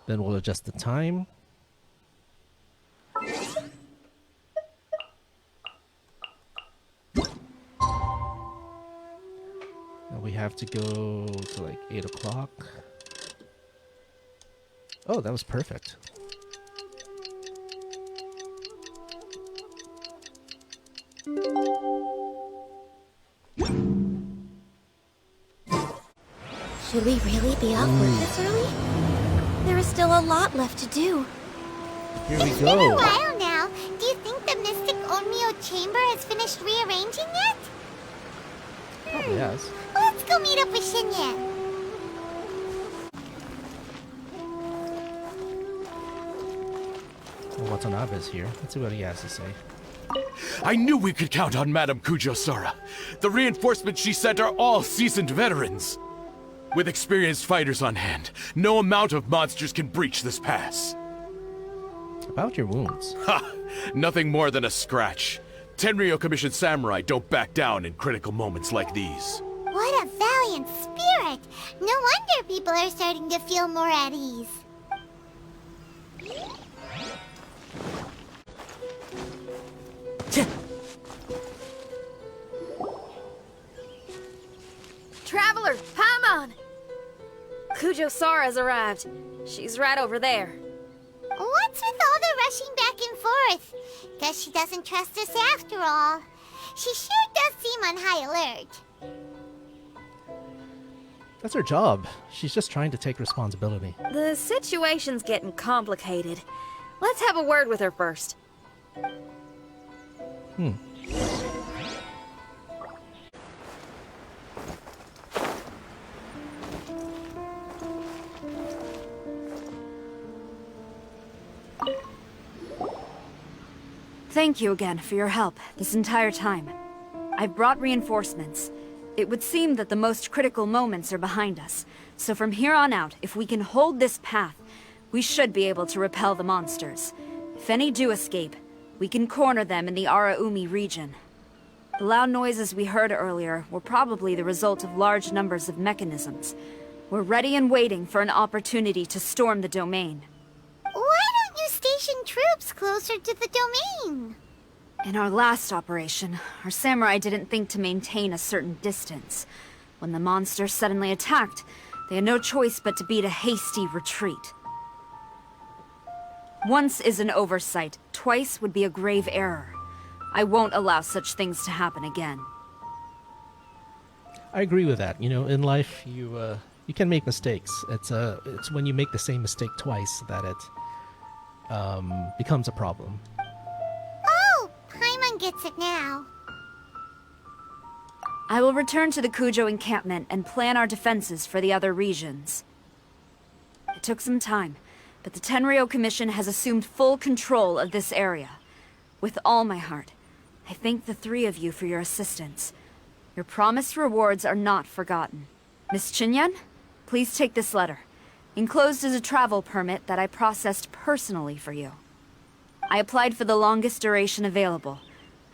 Then we'll adjust the time. And we have to go to like 8 o'clock. Oh, that was perfect.
Should we really be off work this early? There is still a lot left to do.
Here we
It's been a
go.
while now. Do you think the Mystic Onmyo chamber has finished rearranging yet?
Probably has.
Let's go meet up with Shinyan.
Well, Watanabe's here. Let's see what he has to say.
I knew we could count on Madame Kujo-Sara. The reinforcements she sent are all seasoned veterans. With experienced fighters on hand, no amount of monsters can breach this pass.
About your wounds.
Ha! Nothing more than a scratch. Tenryo Commission samurai don't back down in critical moments like these.
What a valiant spirit! No wonder people are starting to feel more at ease.
Traveler, Paimon! Kujo-Sara's arrived. She's right over there.
What's with all the rushing back and forth? Guess she doesn't trust us after all. She sure does seem on high alert.
That's her job. She's just trying to take responsibility.
The situation's getting complicated. Let's have a word with her first.
Thank you again for your help this entire time. I've brought reinforcements. It would seem that the most critical moments are behind us, so from here on out, if we can hold this path, we should be able to repel the monsters. If any do escape, we can corner them in the Araumi region. The loud noises we heard earlier were probably the result of large numbers of mechanisms. We're ready and waiting for an opportunity to storm the domain.
Why don't you station troops closer to the domain?
In our last operation, our samurai didn't think to maintain a certain distance. When the monsters suddenly attacked, they had no choice but to beat a hasty retreat. Once is an oversight, twice would be a grave error. I won't allow such things to happen again.
I agree with that. You know, in life, you can make mistakes. It's when you make the same mistake twice that it becomes a problem.
Oh, Paimon gets it now.
I will return to the Kujo encampment and plan our defenses for the other regions. It took some time, but the Tenryo Commission has assumed full control of this area. With all my heart, I thank the three of you for your assistance. Your promised rewards are not forgotten. Miss Chinyan, please take this letter. Enclosed is a travel permit that I processed personally for you. I applied for the longest duration available.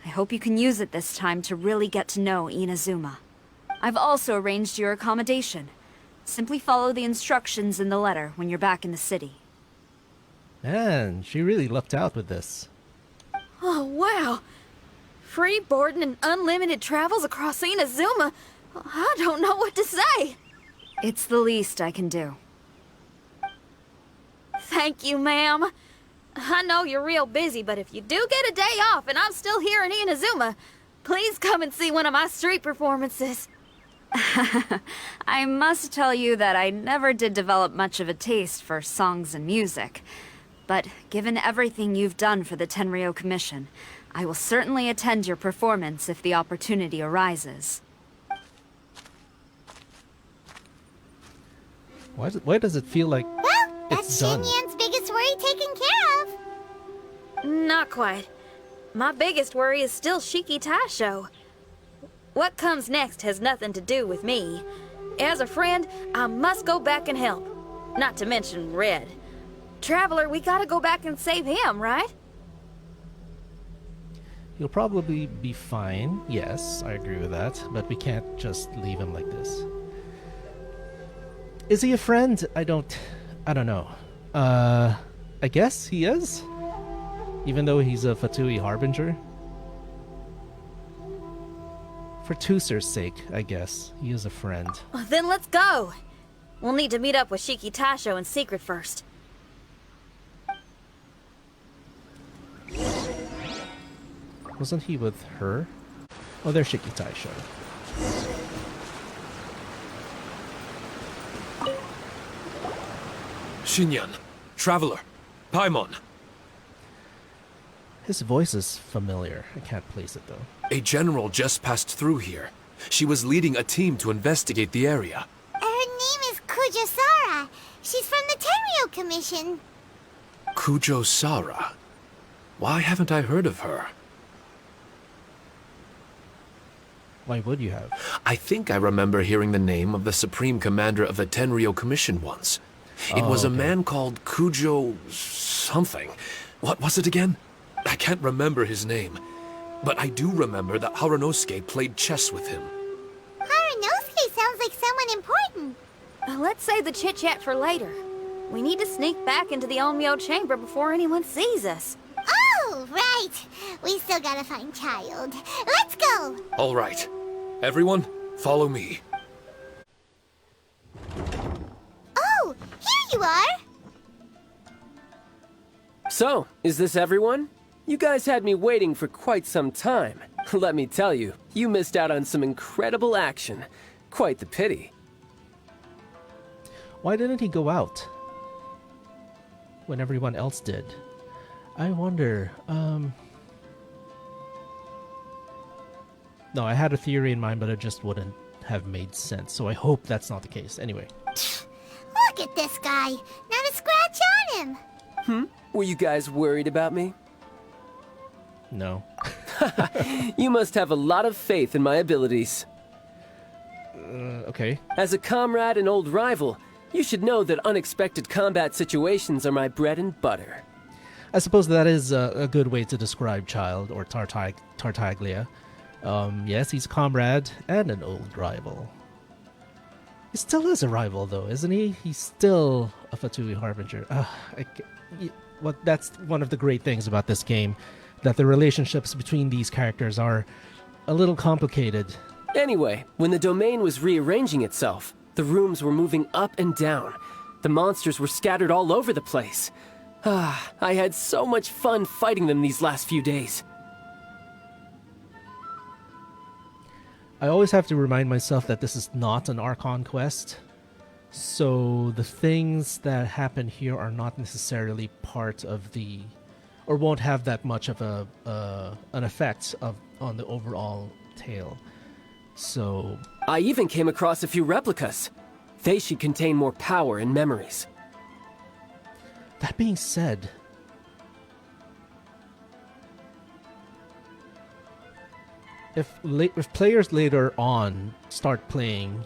I hope you can use it this time to really get to know Inazuma. I've also arranged your accommodation. Simply follow the instructions in the letter when you're back in the city.
Man, she really lucked out with this.
Oh, wow. Free boarding and unlimited travels across Inazuma. I don't know what to say.
It's the least I can do.
Thank you, ma'am. I know you're real busy, but if you do get a day off and I'm still here in Inazuma, please come and see one of my street performances.
I must tell you that I never did develop much of a taste for songs and music. But given everything you've done for the Tenryo Commission, I will certainly attend your performance if the opportunity arises.
Why does it feel like...
Well, That's
It's done.
Xinyan's biggest worry taken care of.
Not quite. My biggest worry is still Shiki Taisho. What comes next has nothing to do with me. As a friend, I must go back and help. Not to mention Red. Traveler, we gotta go back and save him, right?
He'll probably be fine. Yes, I agree with that. But we can't just leave him like this. Is he a friend? I don't know. I guess he is? Even though he's a Fatui Harbinger? For Tusser's sake, I guess. He is a friend.
Well, then let's go. We'll need to meet up with Shiki Taisho in secret first.
Wasn't he with her? Oh, there's Shiki Taisho.
Xinyan, Traveler, Paimon.
His voice is familiar. I can't place it though.
A general just passed through here. She was leading a team to investigate the area.
Her name is Kujasara. She's from the Tenryo Commission.
Kujo Sara. Why haven't I heard of her?
Why would you have?
I think I remember hearing the name of the Supreme Commander of the Tenryo Commission once. It was a man called Kujo something. What was it again? I can't remember his name. But I do remember that Harunosuke played chess with him.
Harunosuke sounds like someone important.
Let's save the chit-chat for later. We need to sneak back into the Onmyo chamber before anyone sees us.
Oh, right. We still gotta find Child. Let's go.
All right. Everyone, follow me.
Oh, here you are.
So, is this everyone? You guys had me waiting for quite some time. Let me tell you, you missed out on some incredible action. Quite the pity.
Why didn't he go out when everyone else did? I wonder. No, I had a theory in mind, but it just wouldn't have made sense. So I hope that's not the case. Anyway.
Look at this guy. Not a scratch on him.
Were you guys worried about me?
No.
You must have a lot of faith in my abilities.
Okay.
As a comrade and old rival, you should know that unexpected combat situations are my bread and butter.
I suppose that is a good way to describe Child or Tartaglia. Yes, he's a comrade and an old rival. He still is a rival, though, isn't he? He's still a Fatui Harbinger. That's one of the great things about this game, that the relationships between these characters are a little complicated.
Anyway, when the domain was rearranging itself, the rooms were moving up and down. The monsters were scattered all over the place. I had so much fun fighting them these last few days.
I always have to remind myself that this is not an Archon quest. So the things that happen here are not necessarily part of the... or won't have that much of an effect on the overall tale. So...
I even came across a few replicas. They should contain more power and memories.
That being said... If players later on start playing,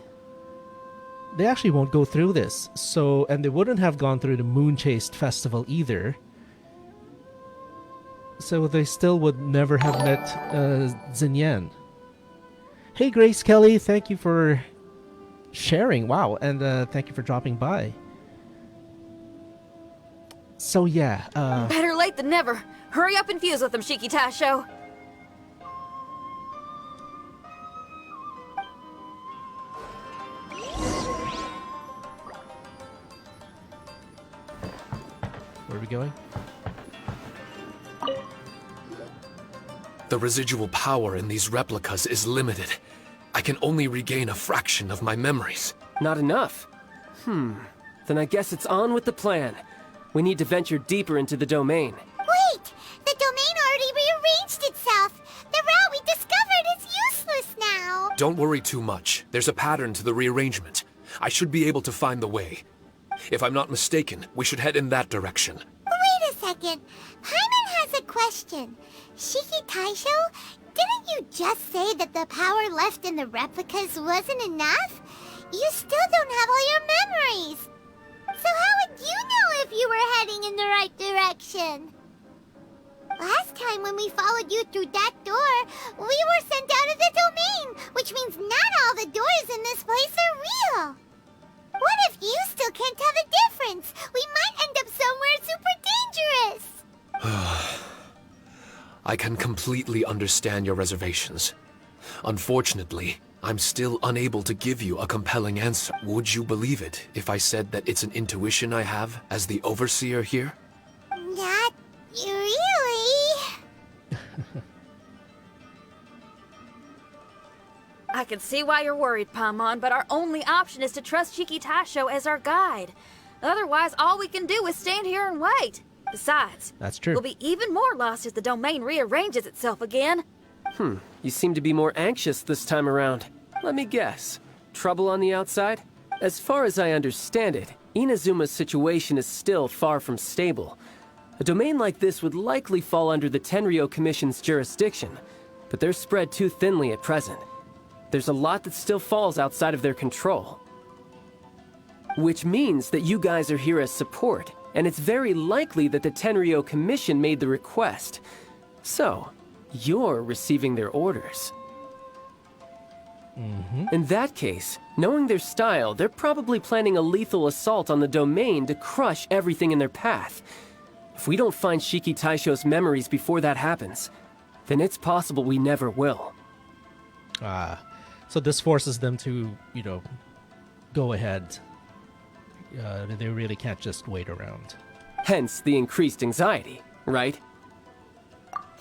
they actually won't go through this. So, and they wouldn't have gone through the Moonchased Festival either. So they still would never have met Xinyan. Hey Grace Kelly, thank you for sharing. Wow, and thank you for dropping by. So yeah,
Better late than never. Hurry up and fuse with them, Shiki Taisho.
where are we going?
The residual power in these replicas is limited. I can only regain a fraction of my memories.
Not enough. Then I guess it's on with the plan. We need to venture deeper into the domain.
Wait! The domain already rearranged itself. The route we discovered is useless now.
Don't worry too much. There's a pattern to the rearrangement. I should be able to find the way. If I'm not mistaken, we should head in that direction.
Wait a second. Paimon has a question. Shiki Taisho, didn't you just say that the power left in the replicas wasn't enough? You still don't have all your memories. So how would you know if you were heading in the right direction? Last time when we followed you through that door, we were sent out of the domain, which means not all the doors in this place are real. What if you still can't tell the difference? We might end up somewhere super dangerous.
I can completely understand your reservations. Unfortunately, I'm still unable to give you a compelling answer. Would you believe it if I said that it's an intuition I have as the overseer here?
Not really.
I can see why you're worried, Paimon, but our only option is to trust Shiki Taisho as our guide. Otherwise, all we can do is stand here and wait. Besides,
That's true.
we'll be even more lost if the domain rearranges itself again.
You seem to be more anxious this time around. Let me guess. Trouble on the outside? As far as I understand it, Inazuma's situation is still far from stable. A domain like this would likely fall under the Tenryou Commission's jurisdiction, but they're spread too thinly at present. There's a lot that still falls outside of their control. Which means that you guys are here as support, and it's very likely that the Tenryou Commission made the request. So, you're receiving their orders. In that case, knowing their style, they're probably planning a lethal assault on the domain to crush everything in their path. If we don't find Shiki Taisho's memories before that happens, then it's possible we never will.
So this forces them to, go ahead. They really can't just wait around.
Hence the increased anxiety, right?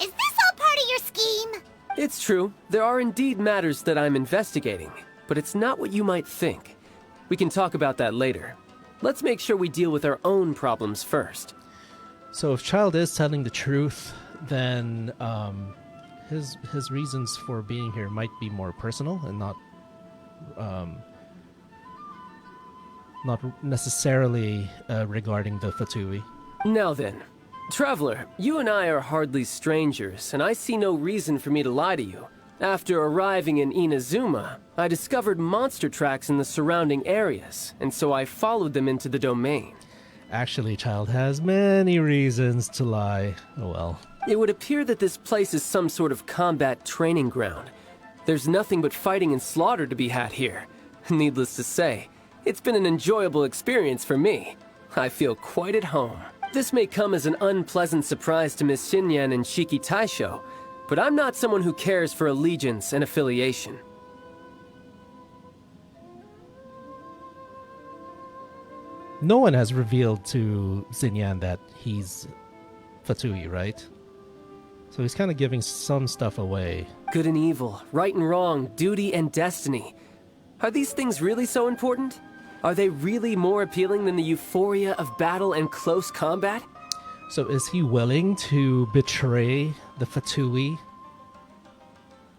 Is this all part of your scheme?
It's true. There are indeed matters that I'm investigating, but it's not what you might think. We can talk about that later. Let's make sure we deal with our own problems first.
So if Child is telling the truth, then his reasons for being here might be more personal and not necessarily regarding the Fatui.
Now then, Traveler, you and I are hardly strangers, and I see no reason for me to lie to you. After arriving in Inazuma, I discovered monster tracks in the surrounding areas, and so I followed them into the domain.
Actually, Child has many reasons to lie. Oh well.
It would appear that this place is some sort of combat training ground. There's nothing but fighting and slaughter to be had here. Needless to say, it's been an enjoyable experience for me. I feel quite at home. This may come as an unpleasant surprise to Miss Xinyan and Shiki Taisho, but I'm not someone who cares for allegiance and affiliation.
No one has revealed to Xinyan that he's Fatui, right? So he's kind of giving some stuff away.
Good and evil, right and wrong, duty and destiny. Are these things really so important? Are they really more appealing than the euphoria of battle and close combat?
So is he willing to betray the Fatui?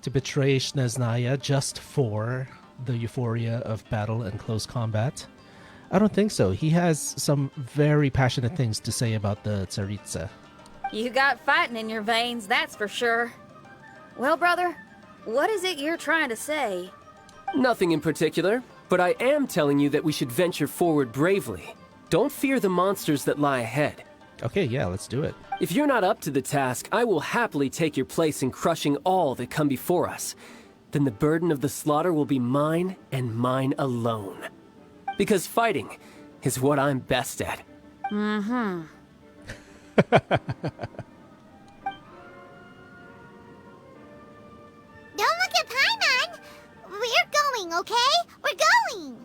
To betray Shneznaya just for the euphoria of battle and close combat? I don't think so. He has some very passionate things to say about the Tsaritsa.
You got fighting in your veins, that's for sure. Well, brother, what is it you're trying to say?
Nothing in particular, but I am telling you that we should venture forward bravely. Don't fear the monsters that lie ahead.
Okay, yeah, let's do it.
If you're not up to the task, I will happily take your place in crushing all that come before us. Then the burden of the slaughter will be mine and mine alone. Because fighting is what I'm best at.
Don't look at Paimon! We're going, okay? We're going!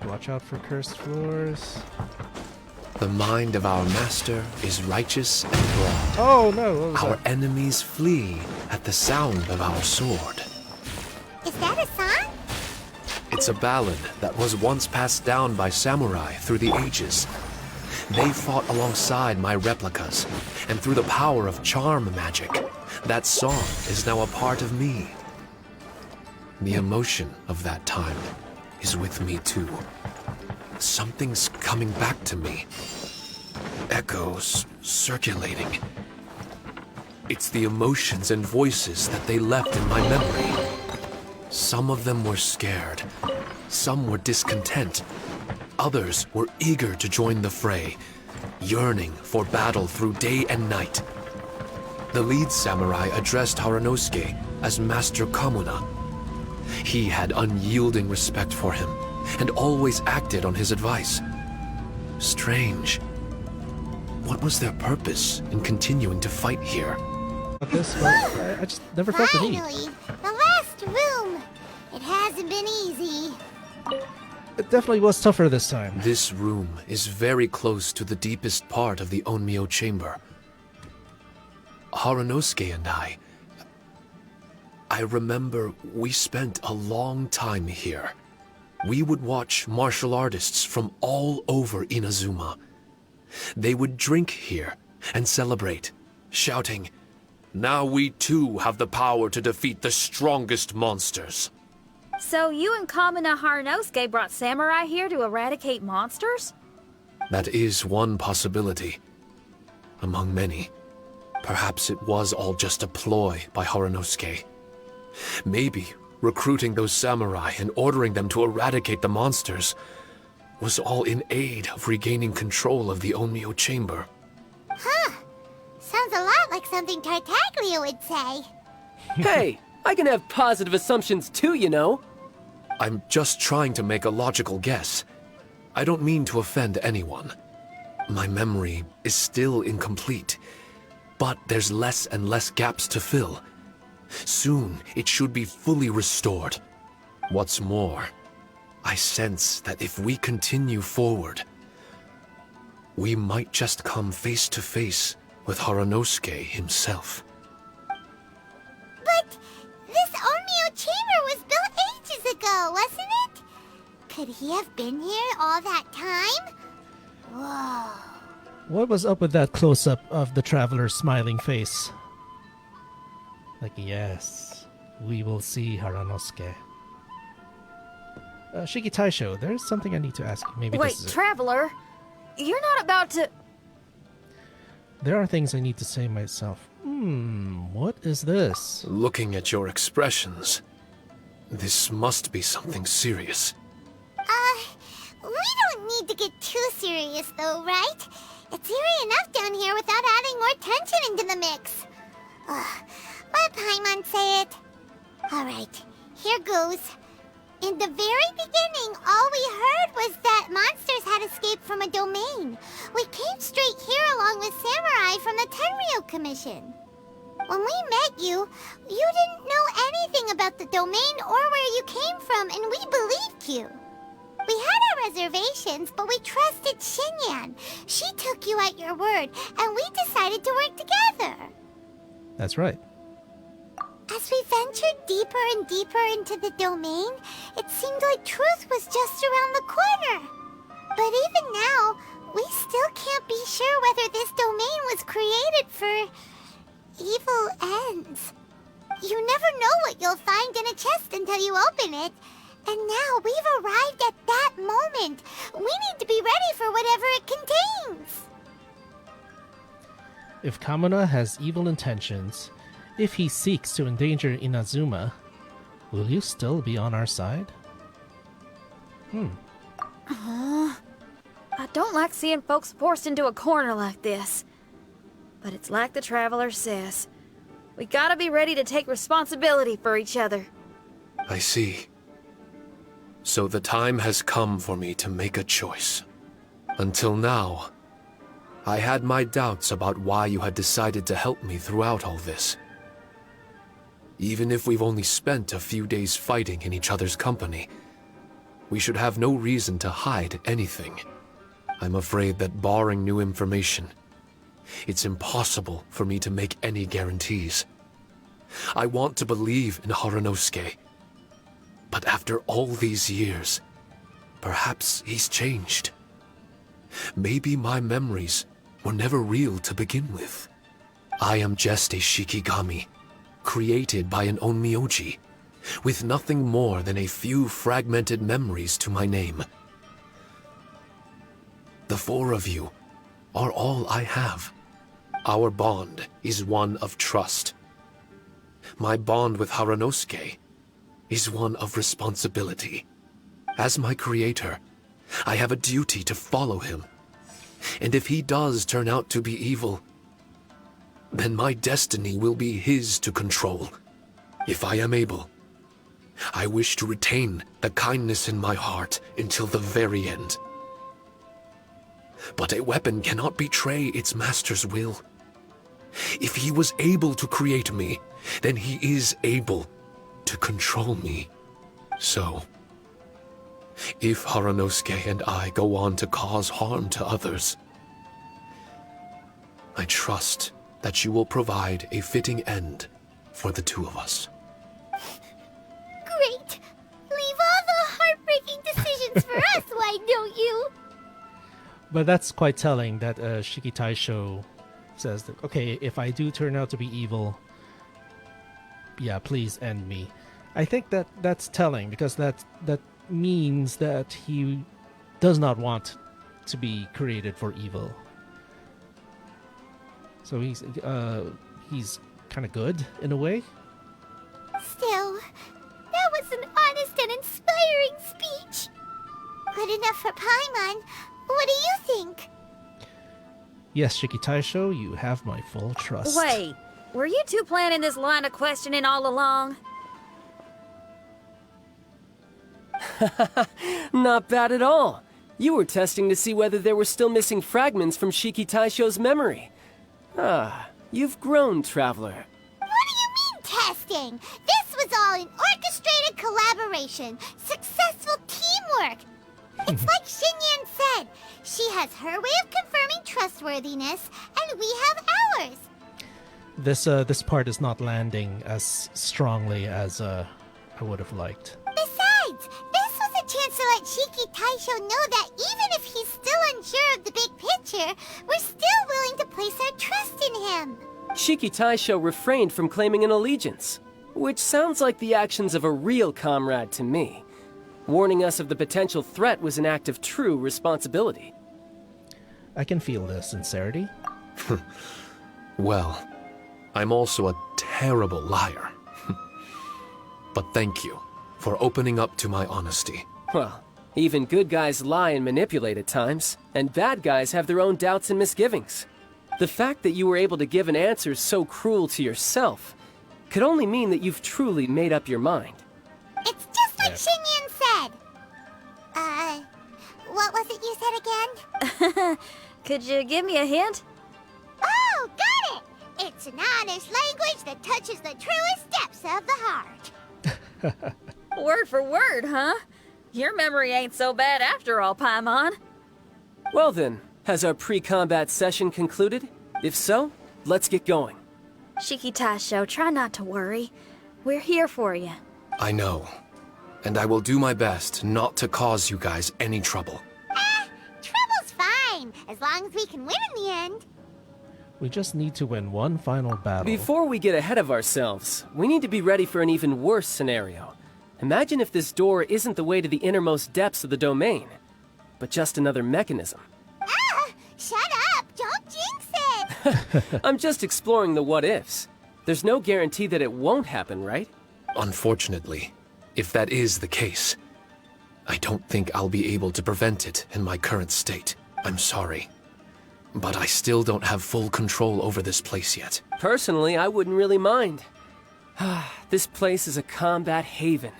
Watch out for cursed floors.
The mind of our master is righteous and broad.
Oh no, what was
Our
that?
enemies flee at the sound of our sword.
Is that a song?
It's a ballad that was once passed down by samurai through the ages. They fought alongside my replicas, and through the power of charm magic, that song is now a part of me. The emotion of that time is with me too. Something's coming back to me. Echoes circulating. It's the emotions and voices that they left in my memory. Some of them were scared. Some were discontent. Others were eager to join the fray, yearning for battle through day and night. The lead samurai addressed Haranosuke as Master Kamuna. He had unyielding respect for him, and always acted on his advice. Strange. What was their purpose in continuing to fight here?
This, but I just never felt the need.
Finally, the last room. It hasn't been easy.
It definitely was tougher this time.
This room is very close to the deepest part of the Onmyo chamber. Haranosuke and I remember we spent a long time here. We would watch martial artists from all over Inazuma. They would drink here and celebrate, shouting, "Now we too have the power to defeat the strongest monsters."
So you and Kamuna Haranosuke brought samurai here to eradicate monsters?
That is one possibility, among many. Perhaps it was all just a ploy by Haranosuke. Maybe recruiting those samurai and ordering them to eradicate the monsters was all in aid of regaining control of the Onmyo chamber.
Huh. Sounds a lot like something Tartaglia would say.
Hey, I can have positive assumptions too, you know.
I'm just trying to make a logical guess. I don't mean to offend anyone. My memory is still incomplete, but there's less and less gaps to fill. Soon, it should be fully restored. What's more, I sense that if we continue forward, we might just come face to face with Haranosuke himself.
But this Onmyo chamber was built ages ago, wasn't it? Could he have been here all that time? Whoa.
What was up with that close-up of the traveler's smiling face? Like, yes, we will see Haranosuke. Shiki Taisho, there's something I need to ask you. Maybe
Wait,
this is it.
Traveler, you're not about to...
There are things I need to say myself. What is this?
Looking at your expressions, this must be something serious.
We don't need to get too serious though, right? It's eerie enough down here without adding more tension into the mix. Let Paimon say it. Alright, here goes. In the very beginning, all we heard was that monsters had escaped from a domain. We came straight here along with samurai from the Tenryo Commission. When we met you, you didn't know anything about the domain or where you came from, and we believed you. We had our reservations, but we trusted Xinyan. She took you at your word, and we decided to work together.
That's right.
As we ventured deeper and deeper into the domain, it seemed like truth was just around the corner. But even now, we still can't be sure whether this domain was created for evil ends. You never know what you'll find in a chest until you open it. And now we've arrived at that moment. We need to be ready for whatever it contains.
If Kamuna has evil intentions, if he seeks to endanger Inazuma, will you still be on our side?
I don't like seeing folks forced into a corner like this. But it's like the Traveler says. We gotta be ready to take responsibility for each other.
I see. So the time has come for me to make a choice. Until now, I had my doubts about why you had decided to help me throughout all this. Even if we've only spent a few days fighting in each other's company, we should have no reason to hide anything. I'm afraid that barring new information, it's impossible for me to make any guarantees. I want to believe in Haranosuke, but after all these years, perhaps he's changed. Maybe my memories were never real to begin with. I am just a Shikigami, created by an Onmyoji, with nothing more than a few fragmented memories to my name. The four of you are all I have. Our bond is one of trust. My bond with Haranosuke is one of responsibility. As my creator, I have a duty to follow him. And if he does turn out to be evil, then my destiny will be his to control. If I am able, I wish to retain the kindness in my heart until the very end. But a weapon cannot betray its master's will. If he was able to create me, then he is able to control me. So, if Haranosuke and I go on to cause harm to others, I trust that you will provide a fitting end for the two of us.
Great! Leave all the heartbreaking decisions for us, why don't you?
But that's quite telling that Shiki Taisho says that, okay, if I do turn out to be evil, yeah, please end me. I think that's telling, because that means that he does not want to be created for evil. So he's kind of good in a way.
Still, that was an honest and inspiring speech. Good enough for Paimon. What do you think?
Yes, Shiki Taisho, you have my full trust.
Wait, were you two planning this line of questioning all along?
Not bad at all. You were testing to see whether there were still missing fragments from Shiki Taisho's memory. Ah, you've grown, Traveler.
What do you mean, testing? This was all an orchestrated collaboration. Successful teamwork. It's like Xinyan said. She has her way of confirming trustworthiness, and we have ours.
This part is not landing as strongly as I would have liked.
Besides, this was a chance to let Shiki Taisho know that even if he's still unsure of the big picture, we're still willing to place our trust in him.
Shiki Taisho refrained from claiming an allegiance, which sounds like the actions of a real comrade to me. Warning us of the potential threat was an act of true responsibility.
I can feel the sincerity.
Well, I'm also a terrible liar. But thank you for opening up to my honesty.
Well, even good guys lie and manipulate at times, and bad guys have their own doubts and misgivings. The fact that you were able to give an answer so cruel to yourself could only mean that you've truly made up your mind.
It's just like Xinyan said. What was it you said again?
Could you give me a hint?
Oh, got it! It's an honest language that touches the truest depths of the heart.
Word for word, huh? Your memory ain't so bad after all, Paimon.
Well then, has our pre-combat session concluded? If so, let's get going.
Shiki Taisho, try not to worry. We're here for you.
I know. And I will do my best not to cause you guys any trouble.
Trouble's fine, as long as we can win in the end.
We just need to win one final battle.
Before we get ahead of ourselves, we need to be ready for an even worse scenario. Imagine if this door isn't the way to the innermost depths of the domain, but just another mechanism.
Shut up! Don't jinx it!
I'm just exploring the what-ifs. There's no guarantee that it won't happen, right?
Unfortunately, if that is the case, I don't think I'll be able to prevent it in my current state. I'm sorry. But I still don't have full control over this place yet.
Personally, I wouldn't really mind. This place is a combat haven.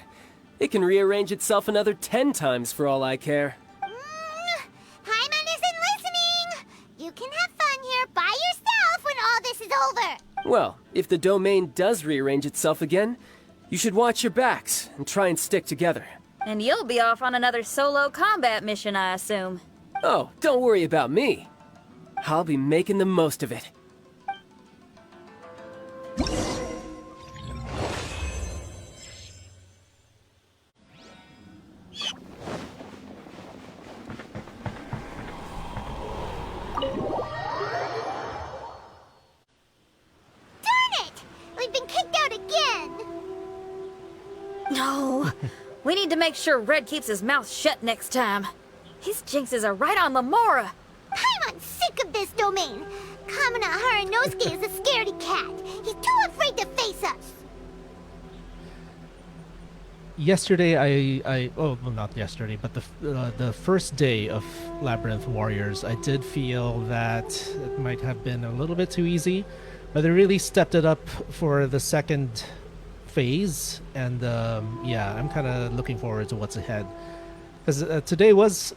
It can rearrange itself another 10 times for all I care.
Paimon isn't listening! You can have fun here by yourself when all this is over!
Well, if the domain does rearrange itself again, you should watch your backs and try and stick together.
And you'll be off on another solo combat mission, I assume.
Oh, don't worry about me. I'll be making the most of it.
No. We need to make sure Red keeps his mouth shut next time. His jinxes are right on Lamora.
I'm sick of this domain. Kamina Haranosuke is a scaredy cat. He's too afraid to face us.
Yesterday, well, not yesterday, but the first day of Labyrinth Warriors, I did feel that it might have been a little bit too easy, but they really stepped it up for the second phase, and yeah, I'm kind of looking forward to what's ahead, because today was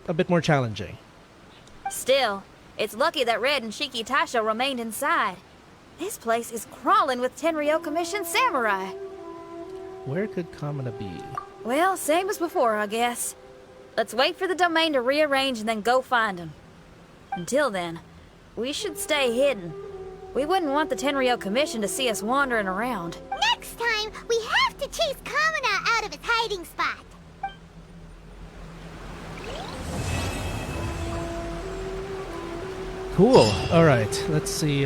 a bit more challenging.
Still, it's lucky that Red and Shiki Taisho remained inside. This place is crawling with Tenryo Commission samurai.
Where could Kamina be?
Well, same as before, I guess. Let's wait for the domain to rearrange and then go find him. Until then, we should stay hidden. We wouldn't want the Tenryo Commission to see us wandering around.
Next time, we have to chase Kamina out of its hiding spot.
Cool. All right, let's see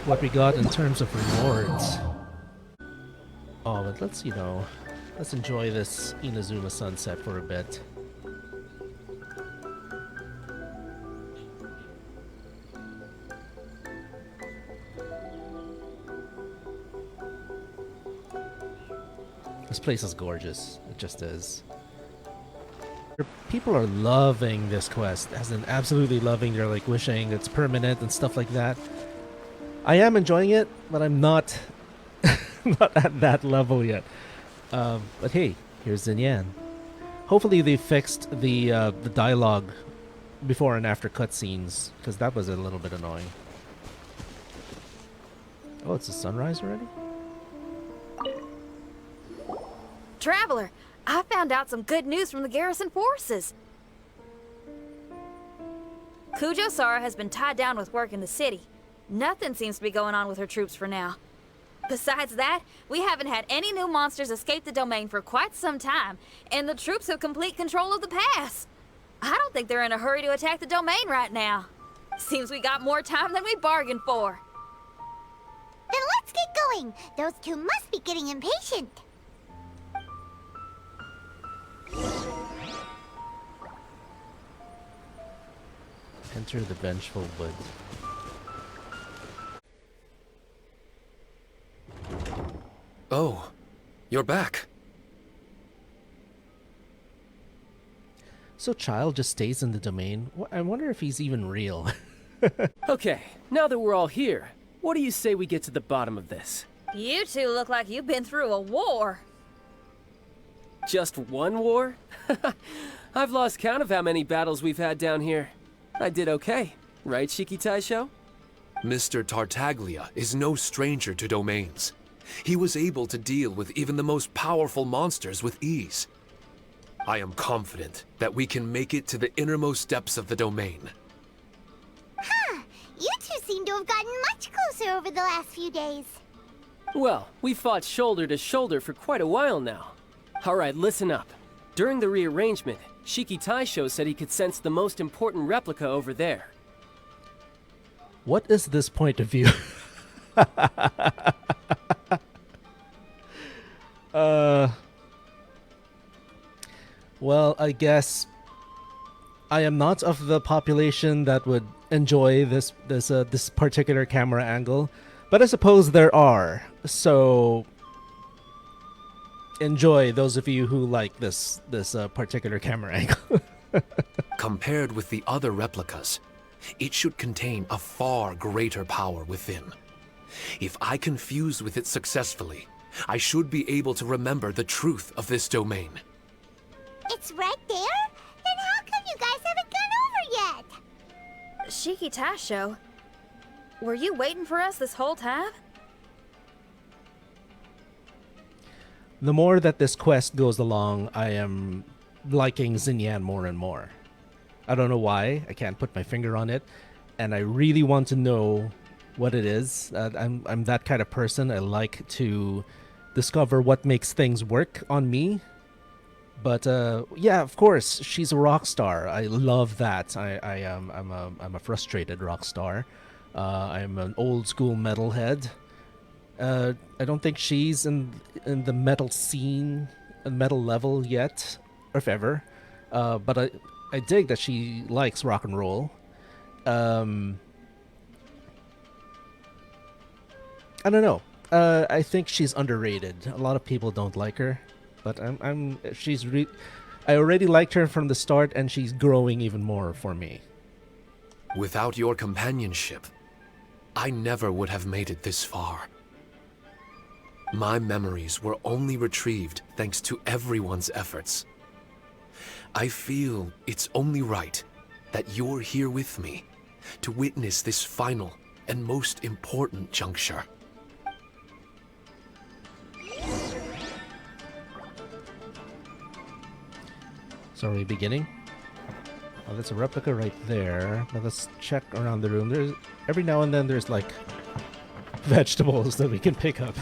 what we got in terms of rewards. Oh, but let's enjoy this Inazuma sunset for a bit. This place is gorgeous. It just is. People are loving this quest, as in absolutely loving. They're like wishing it's permanent and stuff like that. I am enjoying it, but I'm not not at that level yet. But hey, here's Xinyan. Hopefully they fixed the dialogue before and after cutscenes, because that was a little bit annoying. Oh, it's a sunrise already?
Traveler, I found out some good news from the garrison forces. Kujo-Sara has been tied down with work in the city. Nothing seems to be going on with her troops for now. Besides that, we haven't had any new monsters escape the domain for quite some time, and the troops have complete control of the pass. I don't think they're in a hurry to attack the domain right now. Seems we got more time than we bargained for.
Then let's get going. Those two must be getting impatient.
Enter the Vengeful Wood.
Oh, you're back.
So Child just stays in the domain? I wonder if he's even real.
Okay, now that we're all here, what do you say we get to the bottom of this?
You two look like you've been through a war.
Just one war? I've lost count of how many battles we've had down here. I did okay, right, Shiki Taisho?
Mr. Tartaglia is no stranger to domains. He was able to deal with even the most powerful monsters with ease. I am confident that we can make it to the innermost depths of the domain.
Huh. You two seem to have gotten much closer over the last few days.
Well, we fought shoulder to shoulder for quite a while now. Alright, listen up. During the rearrangement, Shiki Taisho said he could sense the most important replica over there.
What is this point of view? Well, I guess I am not of the population that would enjoy this particular camera angle, but I suppose there are. So enjoy, those of you who like this particular camera angle.
Compared with the other replicas, it should contain a far greater power within. If I can fuse with it successfully, I should be able to remember the truth of this domain.
It's right there? Then how come you guys haven't gone over yet?
Shiki Taisho, were you waiting for us this whole time?
The more that this quest goes along, I am liking Xinyan more and more. I don't know why. I can't put my finger on it, and I really want to know what it is. I'm that kind of person. I like to discover what makes things work on me. But yeah, of course, she's a rock star. I love that. I'm a frustrated rock star. I'm an old school metalhead. I don't think she's in the metal scene, metal level yet, or if ever. But I dig that she likes rock and roll. I don't know. I think she's underrated. A lot of people don't like her, but I already liked her from the start, and she's growing even more for me.
Without your companionship, I never would have made it this far. My memories were only retrieved thanks to everyone's efforts. I feel it's only right that you're here with me to witness this final and most important juncture.
So are we beginning? Oh, that's a replica right there. Now let's check around the room. There's every now and then there's like vegetables that we can pick up.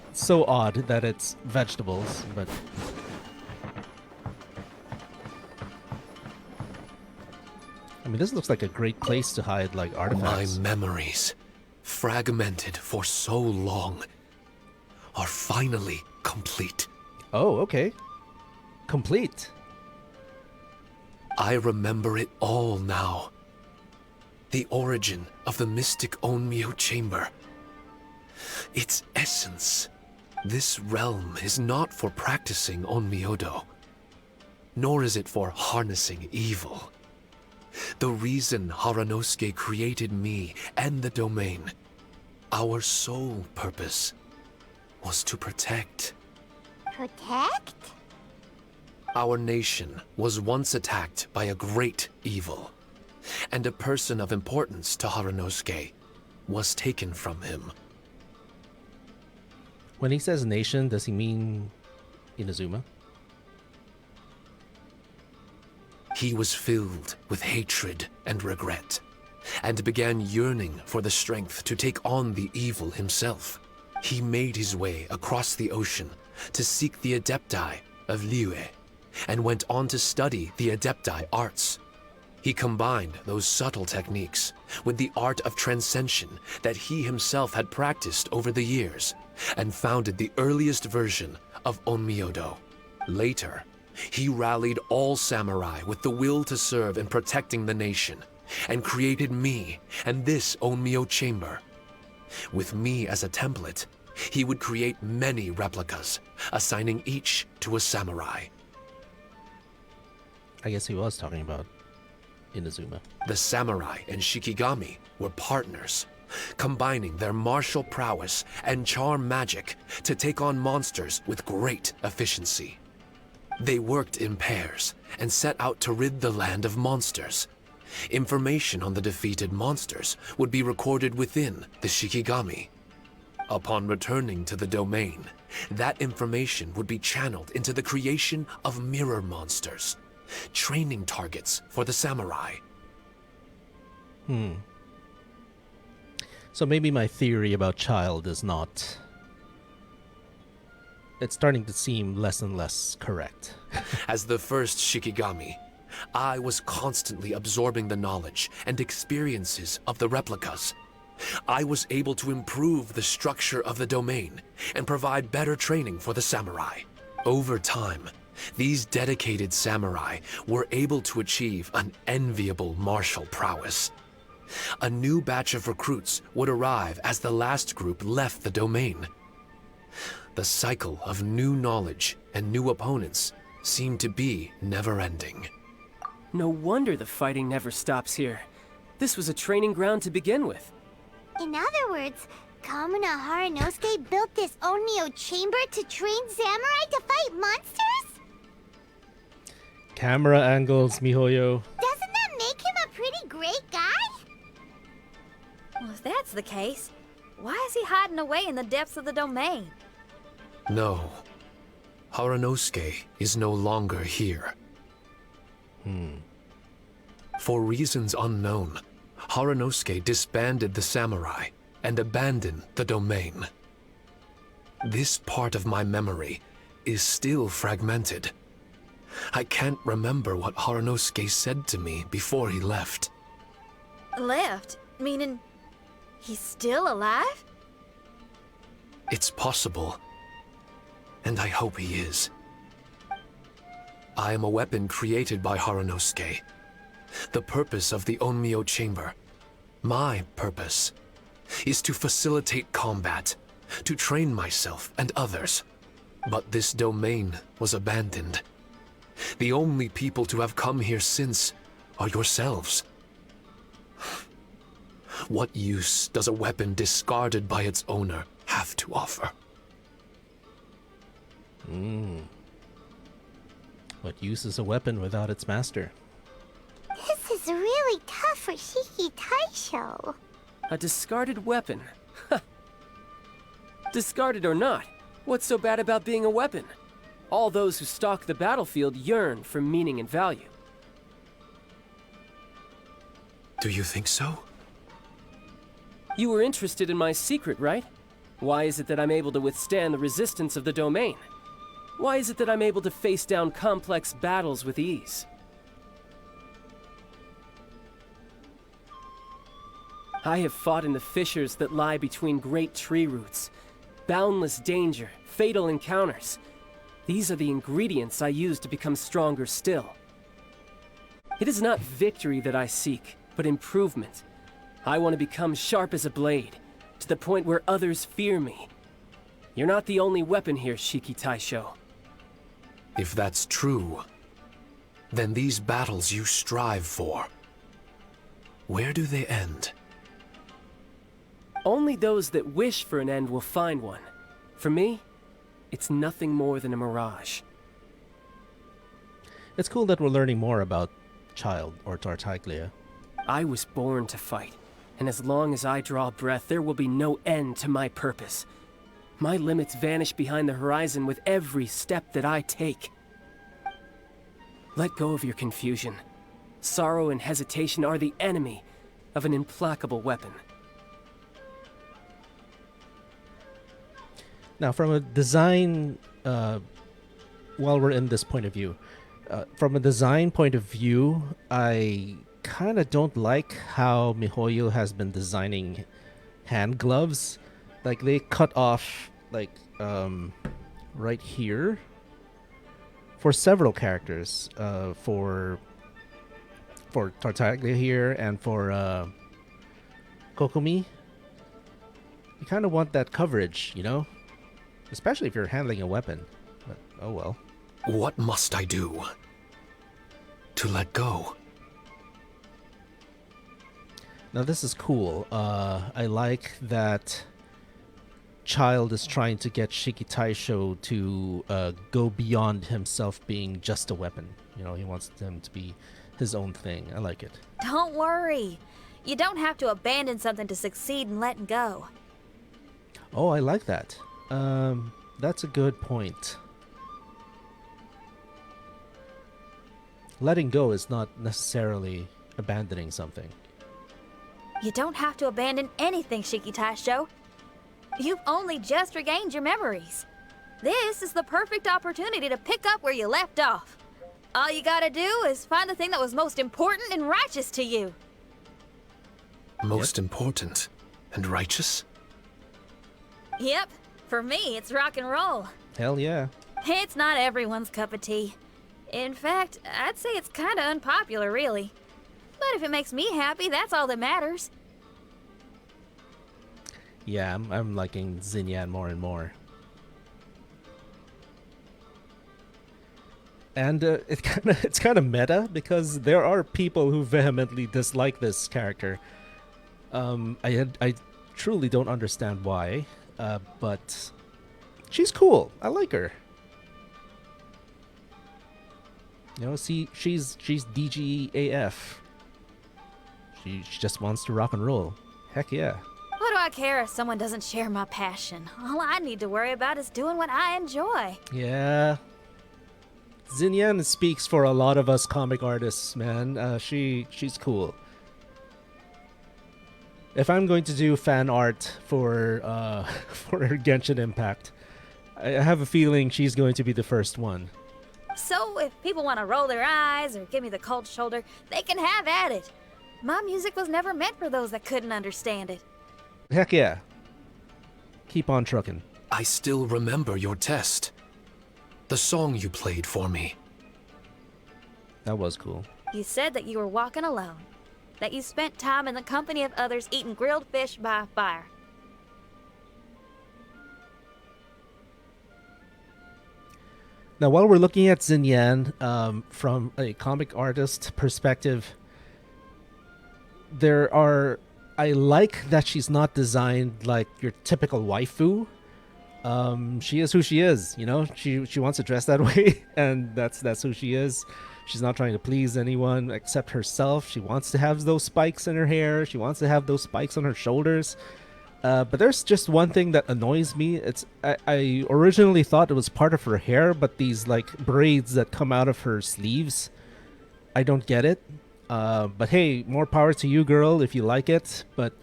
It's so odd that it's vegetables, but I mean, this looks like a great place to hide like artifacts.
My memories, fragmented for so long, are finally complete.
Oh, okay. Complete.
I remember it all now. The origin of the mystic Onmyo chamber. Its essence. This realm is not for practicing Onmyodo, nor is it for harnessing evil. The reason Haranosuke created me and the domain, our sole purpose, was to protect.
Protect?
Our nation was once attacked by a great evil, and a person of importance to Haranosuke was taken from him.
When he says nation, does he mean Inazuma?
He was filled with hatred and regret, and began yearning for the strength to take on the evil himself. He made his way across the ocean to seek the Adepti of Liyue, and went on to study the Adepti arts. He combined those subtle techniques with the art of transcension that he himself had practiced over the years, and founded the earliest version of Onmyodo. Later, he rallied all samurai with the will to serve in protecting the nation, and created me and this Onmyo chamber. With me as a template, he would create many replicas, assigning each to a samurai.
I guess he was talking about Inazuma.
The samurai and Shikigami were partners, combining their martial prowess and charm magic to take on monsters with great efficiency. They worked in pairs and set out to rid the land of monsters. Information on the defeated monsters would be recorded within the Shikigami. Upon returning to the domain, that information would be channeled into the creation of mirror monsters, training targets for the samurai.
So maybe my theory about Child is not... It's starting to seem less and less correct.
As the first Shikigami, I was constantly absorbing the knowledge and experiences of the replicas. I was able to improve the structure of the domain and provide better training for the samurai. Over time, these dedicated samurai were able to achieve an enviable martial prowess. A new batch of recruits would arrive as the last group left the domain. The cycle of new knowledge and new opponents seemed to be never-ending.
No wonder the fighting never stops here. This was a training ground to begin with.
In other words, Kamuna Haranosuke built this Onmyo chamber to train samurai to fight monsters?
Camera angles, Mihoyo.
Doesn't that make him a pretty great guy?
Well, if that's the case, why is he hiding away in the depths of the domain?
No. Haranosuke is no longer here. For reasons unknown, Haranosuke disbanded the samurai and abandoned the domain. This part of my memory is still fragmented. I can't remember what Haranosuke said to me before he left.
Left? Meaning he's still alive?
It's possible. And I hope he is. I am a weapon created by Haranosuke. The purpose of the Onmyo Chamber, my purpose, is to facilitate combat, to train myself and others. But this domain was abandoned. The only people to have come here since are yourselves. What use does a weapon discarded by its owner have to offer?
What use is a weapon without its master?
This is really tough for Shiki Taisho.
A discarded weapon. Discarded or not, what's so bad about being a weapon? All those who stalk the battlefield yearn for meaning and value.
Do you think so?
You were interested in my secret, right? Why is it that I'm able to withstand the resistance of the domain? Why is it that I'm able to face down complex battles with ease? I have fought in the fissures that lie between great tree roots. Boundless danger, fatal encounters. These are the ingredients I use to become stronger still. It is not victory that I seek, but improvement. I want to become sharp as a blade, to the point where others fear me. You're not the only weapon here, Shiki Taisho.
If that's true, then these battles you strive for, where do they end?
Only those that wish for an end will find one. For me, it's nothing more than a mirage.
It's cool that we're learning more about Child, or Tartaglia.
I was born to fight, and as long as I draw breath, there will be no end to my purpose. My limits vanish behind the horizon with every step that I take. Let go of your confusion. Sorrow and hesitation are the enemy of an implacable weapon.
Now, from a design, while we're in this point of view, from a design point of view, I kind of don't like how MiHoYo has been designing hand gloves. Like, they cut off, like, right here for several characters. For Tartaglia here and for Kokomi. You kind of want that coverage, you know? Especially if you're handling a weapon. But, oh well.
What must I do to let go?
Now this is cool. I like that Child is trying to get Shiki Taisho to go beyond himself being just a weapon. You know, he wants him to be his own thing. I like it.
Don't worry. You don't have to abandon something to succeed in letting go.
Oh, I like that. That's a good point. Letting go is not necessarily abandoning something.
You don't have to abandon anything, Shiki Taisho. You've only just regained your memories. This is the perfect opportunity to pick up where you left off. All you gotta do is find the thing that was most important and righteous to you.
Most important and righteous?
Yep. For me, it's rock and roll.
Hell yeah.
It's not everyone's cup of tea. In fact, I'd say it's kinda unpopular, really. But if it makes me happy, that's all that matters.
Yeah, I'm liking Xinyan more and more. And it's kind of meta because there are people who vehemently dislike this character. I truly don't understand why. But she's cool. I like her. You know, see, she's DG AF. She just wants to rock and roll. Heck yeah.
What do I care if someone doesn't share my passion? All I need to worry about is doing what I enjoy.
Yeah. Xinyan speaks for a lot of us comic artists, man. She's cool. If I'm going to do fan art for for Genshin Impact, I have a feeling she's going to be the first one.
So if people want to roll their eyes or give me the cold shoulder, they can have at it. My music was never meant for those that couldn't understand it.
Heck yeah. Keep on trucking.
I still remember your test. The song you played for me.
That was cool.
You said that you were walking alone, that you spent time in the company of others eating grilled fish by a fire.
Now, while we're looking at Xinyan from a comic artist perspective, I like that she's not designed like your typical waifu. She is who she is, you know. She wants to dress that way, and that's who she is. She's not trying to please anyone except herself. She wants to have those spikes in her hair. She wants to have those spikes on her shoulders. But there's just one thing that annoys me. I originally thought it was part of her hair, but these like braids that come out of her sleeves, I don't get it. But hey, more power to you, girl, if you like it. But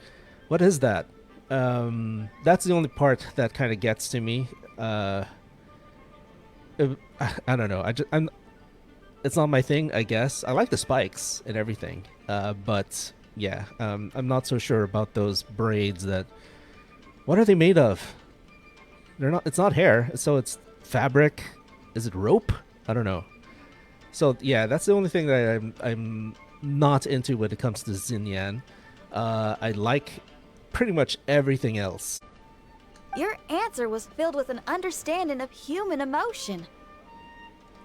what is that? That's the only part that kind of gets to me. I don't know. It's not my thing, I guess. I like the spikes and everything. But yeah, I'm not so sure about those braids. What are they made of? They're not. It's not hair, so it's fabric. Is it rope? I don't know. So yeah, that's the only thing that I'm not into when it comes to Xinyan. I like pretty much everything else.
Your answer was filled with an understanding of human emotion.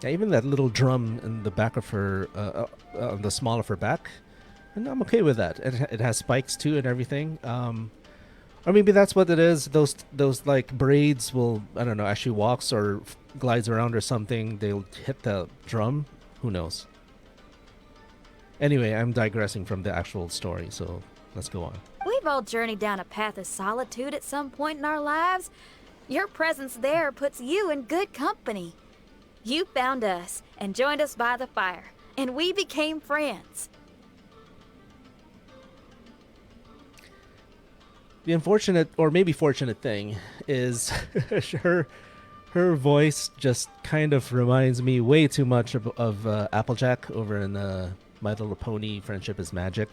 Yeah, even that little drum in the back of her, on the small of her back, and I'm okay with that. It has spikes too and everything. Or maybe that's what it is. Those like braids will, I don't know, as she walks or glides around or something, they'll hit the drum. Who knows? Anyway, I'm digressing from the actual story, so let's go on.
We've all journeyed down a path of solitude at some point in our lives. Your presence there puts you in good company. You found us and joined us by the fire, and we became friends.
The unfortunate, or maybe fortunate thing, is her voice just kind of reminds me way too much of Applejack over in My Little Pony: Friendship is Magic,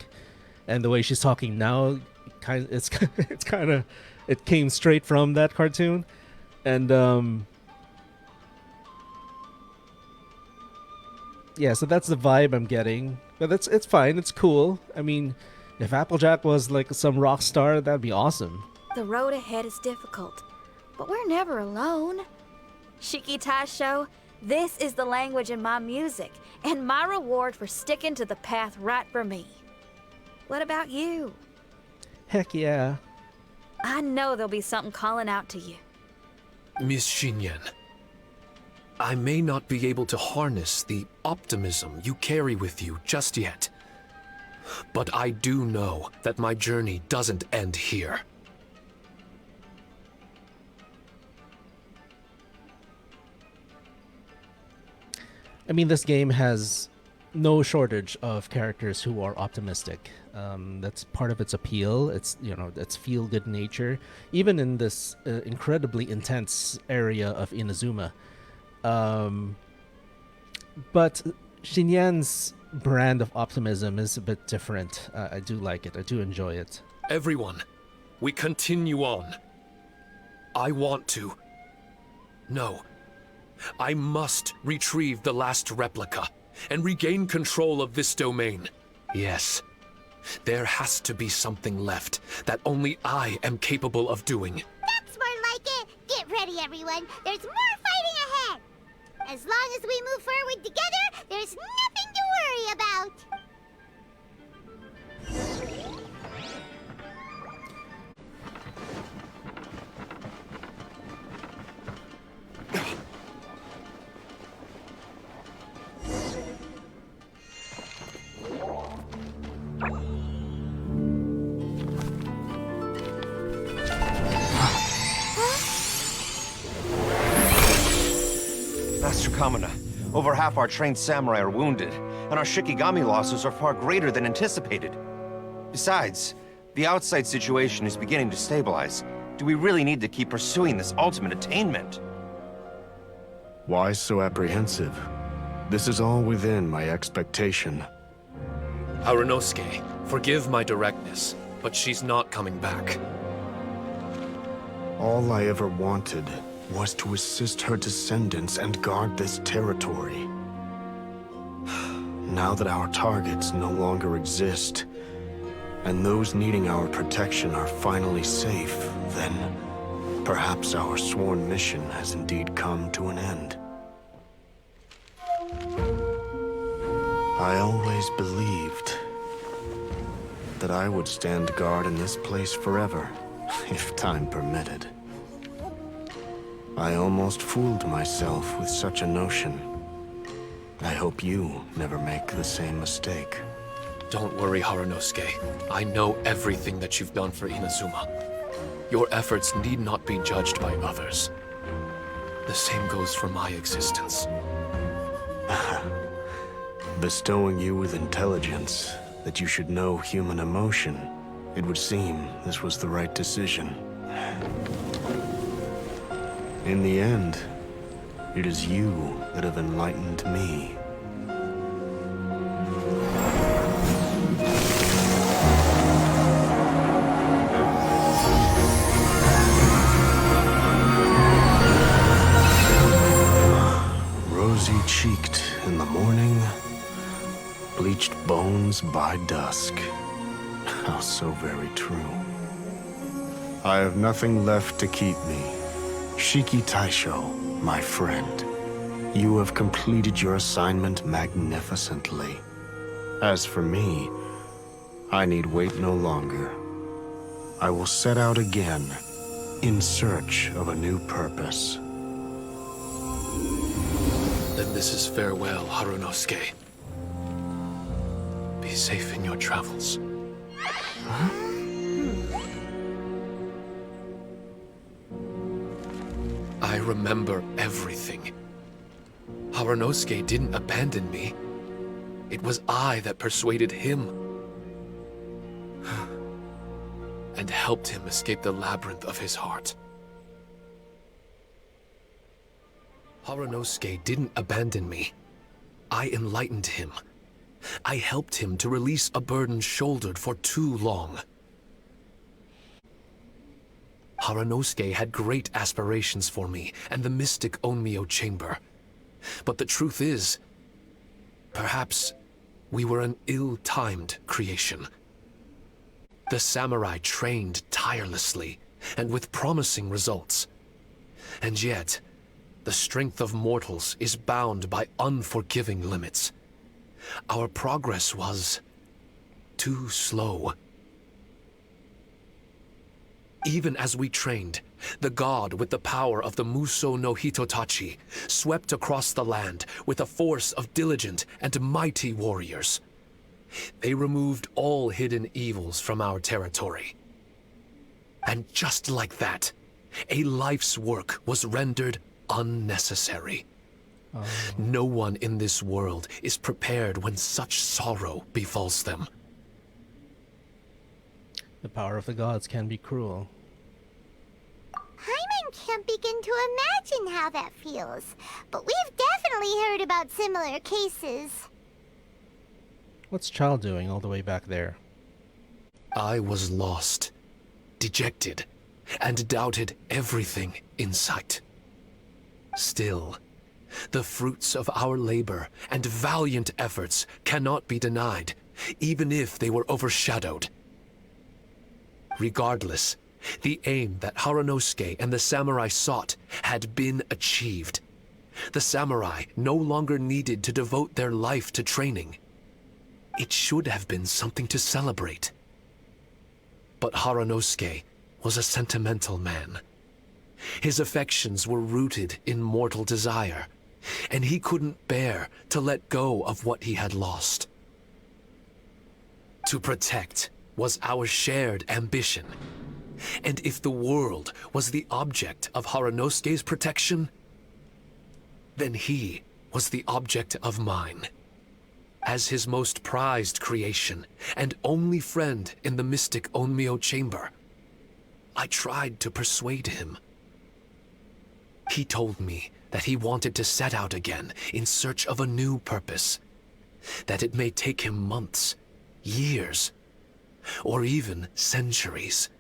and the way she's talking now, it came straight from that cartoon, and yeah, so that's the vibe I'm getting. But it's fine, it's cool. I mean, if Applejack was like some rock star, that'd be awesome.
The road ahead is difficult, but we're never alone. Shiki Taisho, this is the language in my music, and my reward for sticking to the path right for me. What about you?
Heck yeah.
I know there'll be something calling out to you.
Miss Xinyan, I may not be able to harness the optimism you carry with you just yet, but I do know that my journey doesn't end here.
I mean, this game has no shortage of characters who are optimistic. That's part of its appeal. It's feel-good nature, even in this incredibly intense area of Inazuma. But Xinyan's brand of optimism is a bit different. I do like it. I do enjoy it.
Everyone, we continue on. I want to. No. I must retrieve the last replica and regain control of this domain. Yes. There has to be something left that only I am capable of doing.
That's more like it. Get ready, everyone. There's more fighting ahead. As long as we move forward together, there's nothing to worry about.
Master Kamina, over half our trained samurai are wounded, and our Shikigami losses are far greater than anticipated. Besides, the outside situation is beginning to stabilize. Do we really need to keep pursuing this ultimate attainment?
Why so apprehensive? This is all within my expectation.
Arunosuke, forgive my directness, but she's not coming back.
All I ever wanted was to assist her descendants and guard this territory. now that our targets no longer exist, and those needing our protection are finally safe, then perhaps our sworn mission has indeed come to an end. I always believed that I would stand guard in this place forever, if time permitted. I almost fooled myself with such a notion. I hope you never make the same mistake.
Don't worry, Harunosuke. I know everything that you've done for Inazuma. Your efforts need not be judged by others. The same goes for my existence.
Bestowing you with intelligence, that you should know human emotion, it would seem this was the right decision. In the end, it is you that have enlightened me. Rosy-cheeked in the morning, bleached bones by dusk. How so very true. I have nothing left to keep me. Shiki Taisho, my friend. You have completed your assignment magnificently. As for me, I need wait no longer. I will set out again, in search of a new purpose.
Then this is farewell, Harunosuke. Be safe in your travels. I remember everything. Harunosuke didn't abandon me. It was I that persuaded him. And helped him escape the labyrinth of his heart. Harunosuke didn't abandon me. I enlightened him. I helped him to release a burden shouldered for too long. Harunosuke had great aspirations for me and the mystic Onmyo chamber. But the truth is, perhaps we were an ill-timed creation. The samurai trained tirelessly and with promising results. And yet, the strength of mortals is bound by unforgiving limits. Our progress was too slow. Even as we trained, the god with the power of the Muso no Hitotachi swept across the land with a force of diligent and mighty warriors. They removed all hidden evils from our territory. And just like that, a life's work was rendered unnecessary. No one in this world is prepared when such sorrow befalls them.
The power of the gods can be cruel.
Hyman can't begin to imagine how that feels, but we've definitely heard about similar cases.
What's Child doing all the way back there?
I was lost, dejected, and doubted everything in sight. Still, the fruits of our labor and valiant efforts cannot be denied, even if they were overshadowed. Regardless, the aim that Harunosuke and the samurai sought had been achieved. The samurai no longer needed to devote their life to training. It should have been something to celebrate. But Harunosuke was a sentimental man. His affections were rooted in mortal desire, and he couldn't bear to let go of what he had lost. To protect was our shared ambition, and if the world was the object of Harunosuke's protection, then he was the object of mine. As his most prized creation and only friend in the mystic Onmyo chamber, I tried to persuade him. He told me that he wanted to set out again in search of a new purpose, that it may take him months, years, or even centuries.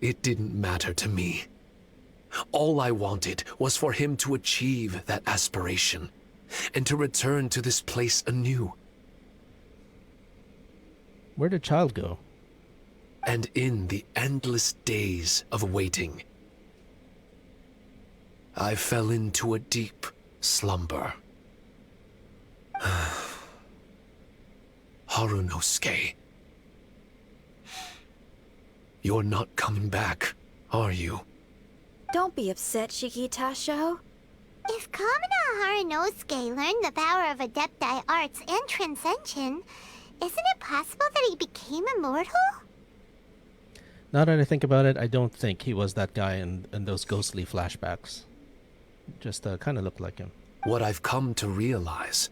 It didn't matter to me. All I wanted was for him to achieve that aspiration, and to return to this place anew.
Where did Child go?
And in the endless days of waiting, I fell into a deep slumber. Harunosuke. You're not coming back, are you?
Don't be upset, Shikitasho.
If Kamina Harunosuke learned the power of Adepti Arts and Transcension, isn't it possible that he became immortal?
Now that I think about it, I don't think he was that guy in those ghostly flashbacks. Just kind of looked like him.
What I've come to realize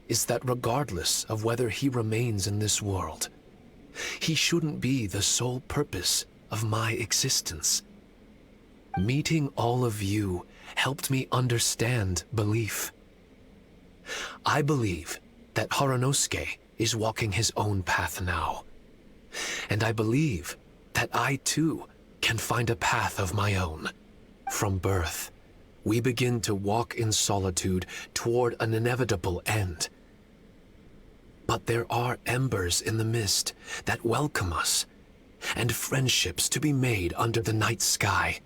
is that regardless of whether he remains in this world, he shouldn't be the sole purpose of my existence. Meeting all of you helped me understand belief. I believe that Harunosuke is walking his own path now. And I believe that I too can find a path of my own. From birth, we begin to walk in solitude toward an inevitable end. But there are embers in the mist that welcome us, and friendships to be made under the night sky.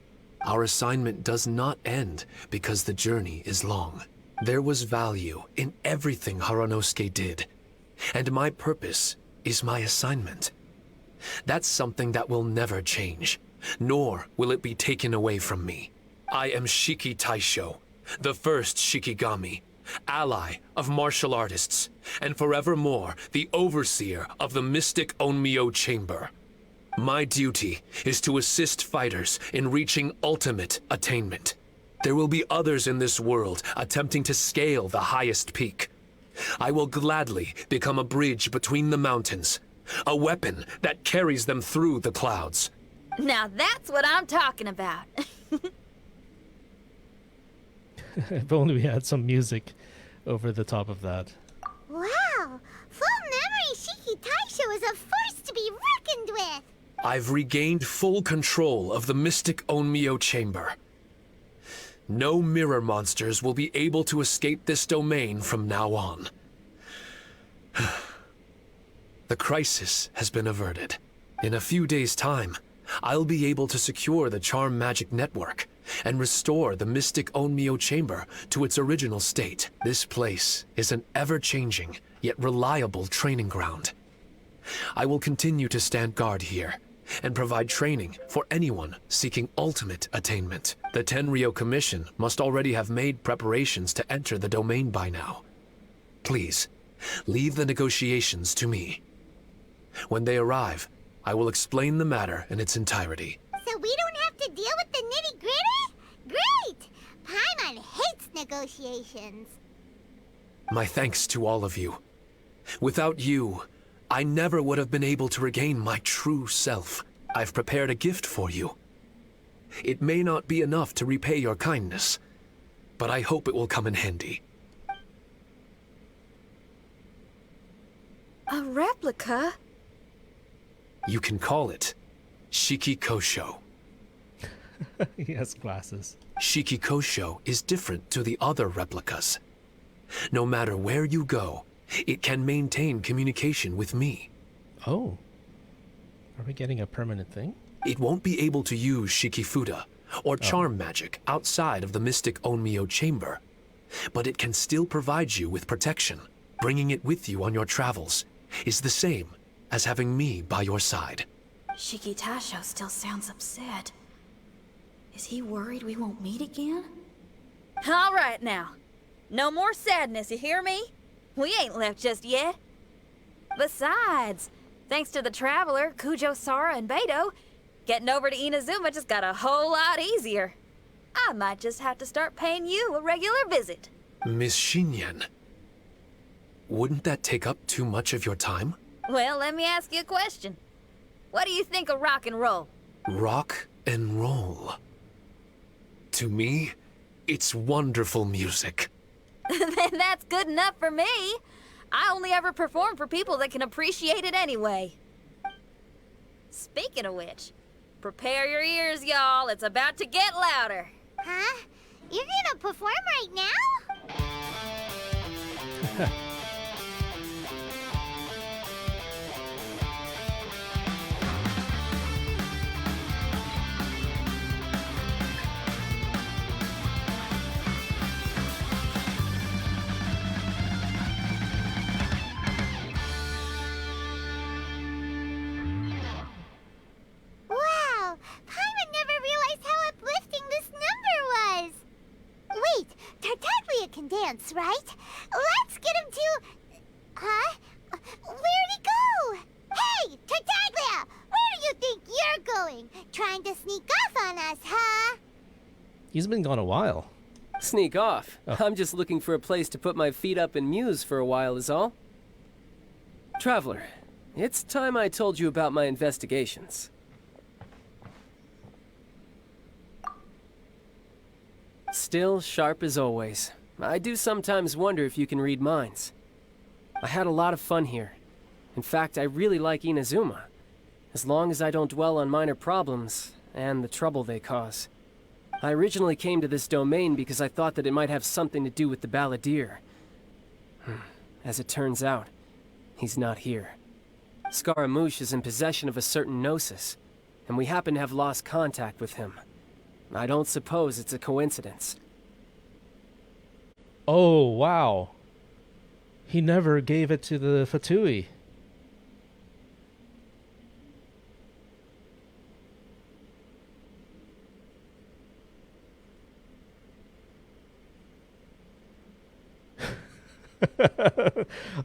Our assignment does not end because the journey is long. There was value in everything Harunosuke did, and my purpose is my assignment. That's something that will never change, nor will it be taken away from me. I am Shiki Taisho, the first Shikigami, ally of martial artists, and forevermore the overseer of the mystic Onmyo Chamber. My duty is to assist fighters in reaching ultimate attainment. There will be others in this world attempting to scale the highest peak. I will gladly become a bridge between the mountains, a weapon that carries them through the clouds.
Now that's what I'm talking about.
If only we had some music over the top of that.
Wow! Full memory Shiki Taisho is a force to be reckoned with!
I've regained full control of the mystic Onmyo Chamber. No mirror monsters will be able to escape this domain from now on. The crisis has been averted. In a few days' time, I'll be able to secure the charm magic network and restore the mystic Onmyo Chamber to its original state. This place is an ever-changing, yet reliable training ground. I will continue to stand guard here and provide training for anyone seeking ultimate attainment. The Tenryou Commission must already have made preparations to enter the domain by now. Please, leave the negotiations to me. When they arrive, I will explain the matter in its entirety.
So we don't have to deal with the nitty-gritty? Great! Paimon hates negotiations.
My thanks to all of you. Without you, I never would have been able to regain my true self. I've prepared a gift for you. It may not be enough to repay your kindness, but I hope it will come in handy.
A replica?
You can call it Shiki Kosho.
He has glasses.
Shiki Kosho is different to the other replicas. No matter where you go, it can maintain communication with me.
Oh. Are we getting a permanent thing?
It won't be able to use Shikifuda or charm magic outside of the mystic Onmyo Chamber, but it can still provide you with protection. Bringing it with you on your travels is the same as having me by your side.
Shikitasho still sounds upset. Is he worried we won't meet again?
All right now. No more sadness, you hear me? We ain't left just yet. Besides, thanks to the Traveler, Kujo, Sara, and Beidou, getting over to Inazuma just got a whole lot easier. I might just have to start paying you a regular visit.
Miss Shinyan, wouldn't that take up too much of your time?
Well, let me ask you a question. What do you think of rock and roll?
Rock and roll. To me, it's wonderful music.
Then that's good enough for me. I only ever perform for people that can appreciate it anyway. Speaking of which, prepare your ears, y'all. It's about to get louder.
Huh? You're gonna perform right now? Wow! Paimon never realized how uplifting this number was! Wait, Tartaglia can dance, right? Let's get him to... Huh? Where'd he go? Hey, Tartaglia! Where do you think you're going? Trying to sneak off on us, huh?
He's been gone a while.
Sneak off.
Oh.
I'm just looking for a place to put my feet up and muse for a while is all. Traveler, it's time I told you about my investigations. Still sharp as always. I do sometimes wonder if you can read minds. I had a lot of fun here. In fact, I really like Inazuma. As long as I don't dwell on minor problems and the trouble they cause. I originally came to this domain because I thought that it might have something to do with the balladeer. As it turns out, he's not here. Scaramouche is in possession of a certain gnosis, and we happen to have lost contact with him. I don't suppose it's a coincidence.
Oh, wow. He never gave it to the Fatui.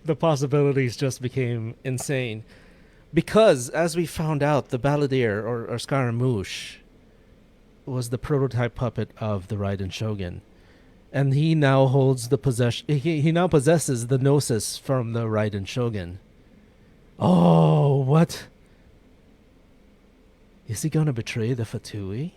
The possibilities just became insane. Because, as we found out, the balladeer, or Scaramouche, was the prototype puppet of the Raiden Shogun. And he now holds the possession. He now possesses the gnosis from the Raiden Shogun. Oh, what? Is he gonna betray the Fatui?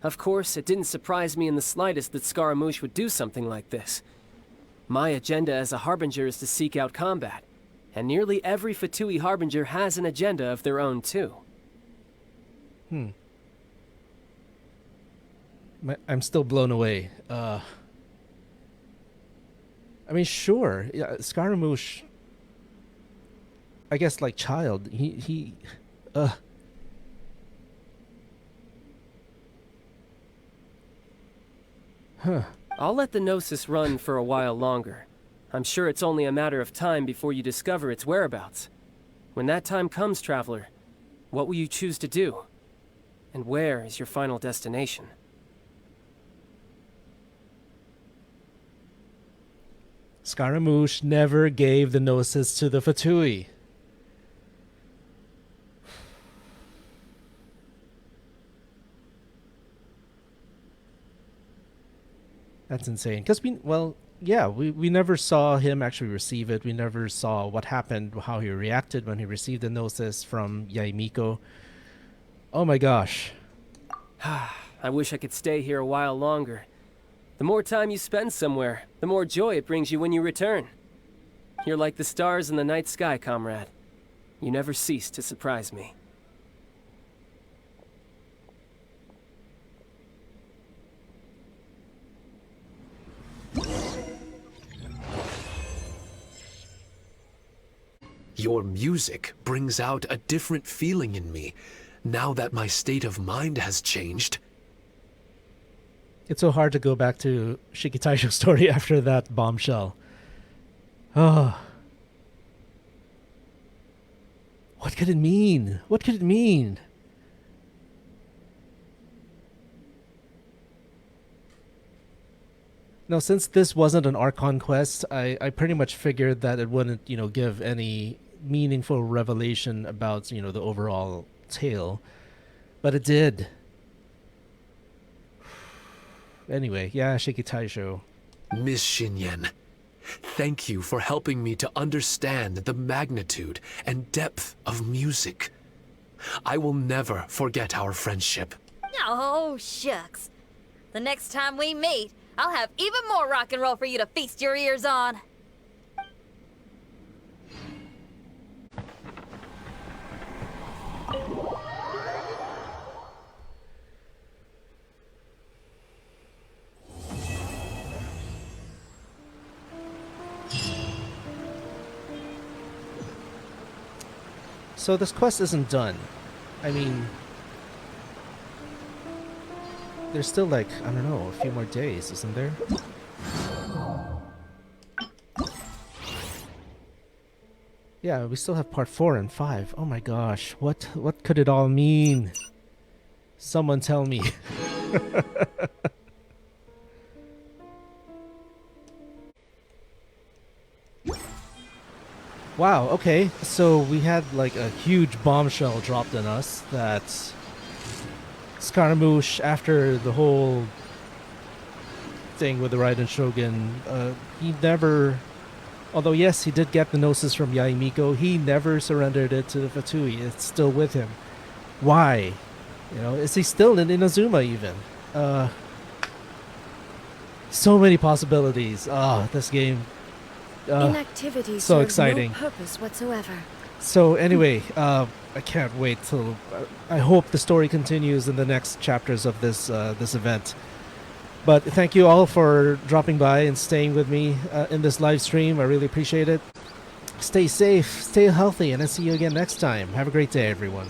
Of course, it didn't surprise me in the slightest that Scaramouche would do something like this. My agenda as a Harbinger is to seek out combat, and nearly every Fatui Harbinger has an agenda of their own too.
I'm still blown away. I mean, sure, yeah, Scaramouche, I guess like child,
I'll let the Gnosis run for a while longer. I'm sure it's only a matter of time before you discover its whereabouts. When that time comes, Traveler, what will you choose to do? And where is your final destination?
Scaramouche never gave the gnosis to the Fatui. That's insane. Because we never saw him actually receive it. We never saw what happened, how he reacted when he received the gnosis from Yaimiko. Oh my gosh.
I wish I could stay here a while longer. The more time you spend somewhere, the more joy it brings you when you return. You're like the stars in the night sky, comrade. You never cease to surprise me.
Your music brings out a different feeling in me, now that my state of mind has changed.
It's so hard to go back to Shikitaisho's story after that bombshell. Oh. What could it mean? What could it mean? Now, since this wasn't an Archon quest, I pretty much figured that it wouldn't, give any meaningful revelation about, the overall tale. But it did. Anyway, yeah, Shikitaisho.
Miss Xinyan, thank you for helping me to understand the magnitude and depth of music. I will never forget our friendship.
Oh, shucks. The next time we meet, I'll have even more rock and roll for you to feast your ears on.
So this quest isn't done. I mean, there's still like, I don't know, a few more days, isn't there? Yeah, we still have part 4 and 5. Oh my gosh, what could it all mean? Someone tell me. Wow, okay, so we had like a huge bombshell dropped on us that Scaramouche, after the whole thing with the Raiden Shogun, he never, although yes, he did get the Gnosis from Yaimiko, he never surrendered it to the Fatui. It's still with him. Why? You know, is he still in Inazuma even? So many possibilities. This game.
Inactivity
so
serves
exciting.
no purpose whatsoever.
So anyway, I can't wait till. I hope the story continues in the next chapters of this this event. But thank you all for dropping by and staying with me in this live stream. I really appreciate it. Stay safe, stay healthy, and I'll see you again next time. Have a great day, everyone.